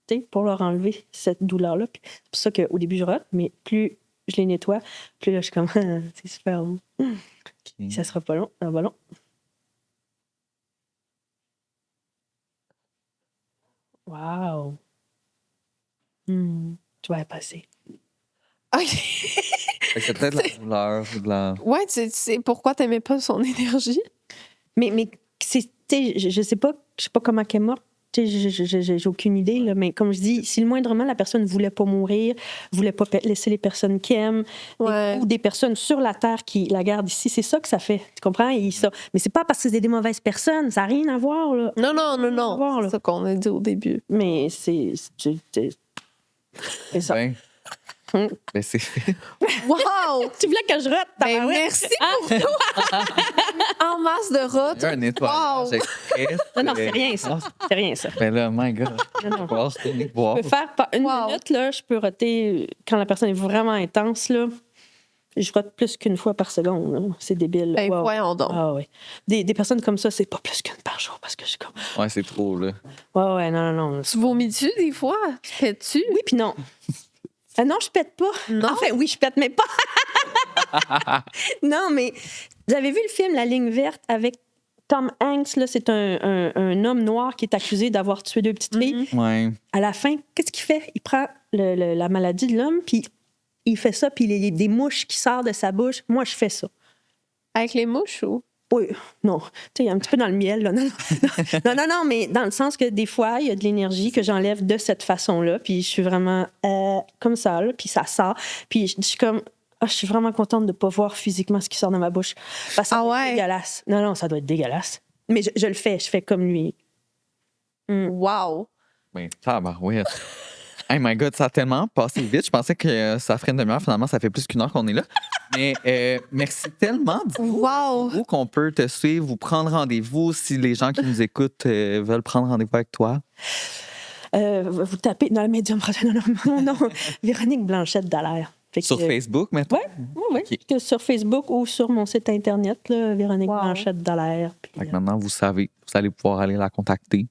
Speaker 3: tu sais, pour leur enlever cette douleur-là. Puis c'est pour ça qu'au début, je rate, mais plus je les nettoie, plus là, je suis comme, c'est super long.
Speaker 1: Okay.
Speaker 3: Ça sera pas long, ça va long. Wow. Tu vas y passer.
Speaker 2: OK.
Speaker 1: C'est peut-être la douleur ou de la...
Speaker 2: Ouais, tu sais pourquoi t'aimais pas son énergie?
Speaker 3: Mais c'est, je sais pas comment qu'elle est morte. J'ai aucune idée, là, mais comme je dis, si le moindrement la personne ne voulait pas mourir, voulait pas laisser les personnes qu'elle aime, ou des personnes sur la Terre qui la gardent ici, c'est ça que ça fait. Tu comprends? Mais c'est pas parce que c'est des mauvaises personnes, ça n'a rien à voir. Là.
Speaker 2: Non. C'est ça qu'on a dit au début.
Speaker 3: Mais c'est ça.
Speaker 1: Ben, ben c'est fait.
Speaker 2: Wow!
Speaker 3: Tu voulais que je rote?
Speaker 2: Ben, merci pour tout! En masse de rotes.
Speaker 1: Il y a un nettoyage express.
Speaker 3: Non, c'est rien, ça. C'est rien, ça.
Speaker 1: Ben là, my God.
Speaker 3: Non.
Speaker 1: Voir, c'est une boire.
Speaker 3: Je peux faire une minute, là, je peux roter quand la personne est vraiment intense, là. Je rote plus qu'une fois par seconde. Là. C'est débile.
Speaker 2: Ben, voyons donc.
Speaker 3: Ah, ouais. Des personnes comme ça, c'est pas plus qu'une par jour parce que je suis comme.
Speaker 1: Ouais, c'est trop, là.
Speaker 3: Ouais, non.
Speaker 2: Tu vomis-tu des fois? Tu pètes-tu?
Speaker 3: Oui, puis non. Non, je pète pas.
Speaker 2: Non.
Speaker 3: Enfin, oui, je pète, mais pas. Non, mais vous avez vu le film La ligne verte avec Tom Hanks? Là, c'est un homme noir qui est accusé d'avoir tué 2 petites filles.
Speaker 1: Ouais.
Speaker 3: À la fin, qu'est-ce qu'il fait? Il prend la maladie de l'homme, puis il fait ça, puis il y a des mouches qui sortent de sa bouche. Moi, je fais ça.
Speaker 2: Avec les mouches ou?
Speaker 3: Oui, non. Tu sais, un petit peu dans le miel, là. Non, mais dans le sens que des fois, il y a de l'énergie que j'enlève de cette façon-là, puis je suis vraiment comme ça, là, puis ça sort. Puis je suis comme, je suis vraiment contente de ne pas voir physiquement ce qui sort de ma bouche. Parce que ça doit être dégueulasse. Non, ça doit être dégueulasse. Mais je le fais, je fais comme lui.
Speaker 2: Wow!
Speaker 1: Ben, tabarouette. Hey my God, ça a tellement passé vite. Je pensais que ça ferait une demi-heure. Finalement, ça fait plus qu'1 heure qu'on est là. Mais merci tellement.
Speaker 2: Wow!
Speaker 1: Qu'on peut te suivre ou prendre rendez-vous si les gens qui nous écoutent veulent prendre rendez-vous avec toi.
Speaker 3: Vous tapez dans le médium. Non. Véronique Blanchette Dallaire.
Speaker 1: Sur Facebook, maintenant?
Speaker 3: Oui. Okay. Que sur Facebook ou sur mon site Internet, là, Véronique Blanchette Dallaire.
Speaker 1: Maintenant, vous savez, vous allez pouvoir aller la contacter.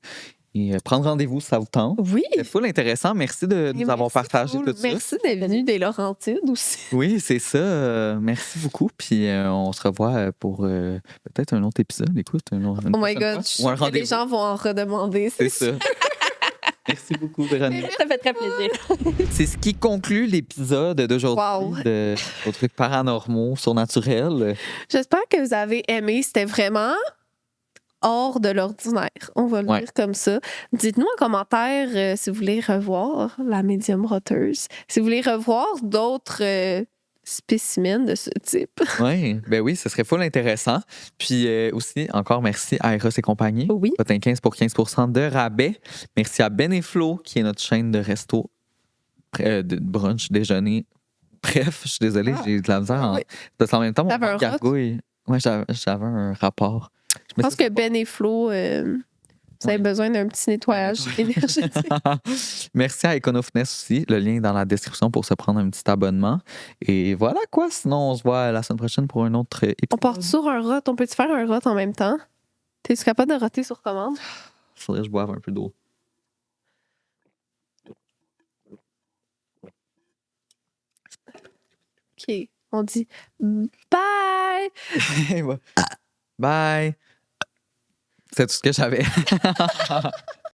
Speaker 1: Et prendre rendez-vous, ça vous tente.
Speaker 2: Oui.
Speaker 1: C'est full intéressant. Merci de nous avoir partagé tout ça.
Speaker 2: Merci d'être venu des Laurentides aussi.
Speaker 1: Oui, c'est ça. Merci beaucoup. Puis on se revoit pour peut-être un autre épisode. Écoute, oh
Speaker 2: my God. Les gens vont en redemander.
Speaker 1: C'est ça. Merci beaucoup, Véronique.
Speaker 3: Ça fait très plaisir.
Speaker 1: C'est ce qui conclut l'épisode d'aujourd'hui de Aux trucs paranormaux, surnaturels.
Speaker 2: J'espère que vous avez aimé. C'était vraiment hors de l'ordinaire. On va le dire comme ça. Dites-nous en commentaire si vous voulez revoir la médium roteuse. Si vous voulez revoir d'autres spécimens de ce type.
Speaker 1: Oui, ce serait full intéressant. Puis aussi, encore merci à Eros et compagnie.
Speaker 2: Oui.
Speaker 1: Votre 15 pour 15% de rabais. Merci à Ben et Flo, qui est notre chaîne de resto, de brunch, déjeuner. Bref, je suis désolée, j'ai de la misère. Parce qu'en même temps, mon gargouille. Oui, j'avais un rapport.
Speaker 2: Je pense que Ben et Flo, vous avez besoin d'un petit nettoyage énergétique.
Speaker 1: Merci à Econofitness aussi. Le lien est dans la description pour se prendre un petit abonnement. Et voilà quoi. Sinon, on se voit la semaine prochaine pour un autre épisode.
Speaker 2: On part sur un rot. On peut-tu faire un rot en même temps? T'es-tu capable de roter sur commande?
Speaker 1: Faudrait que je boive un peu d'eau.
Speaker 2: OK. On dit bye!
Speaker 1: Bye! C'est tout ce que j'avais.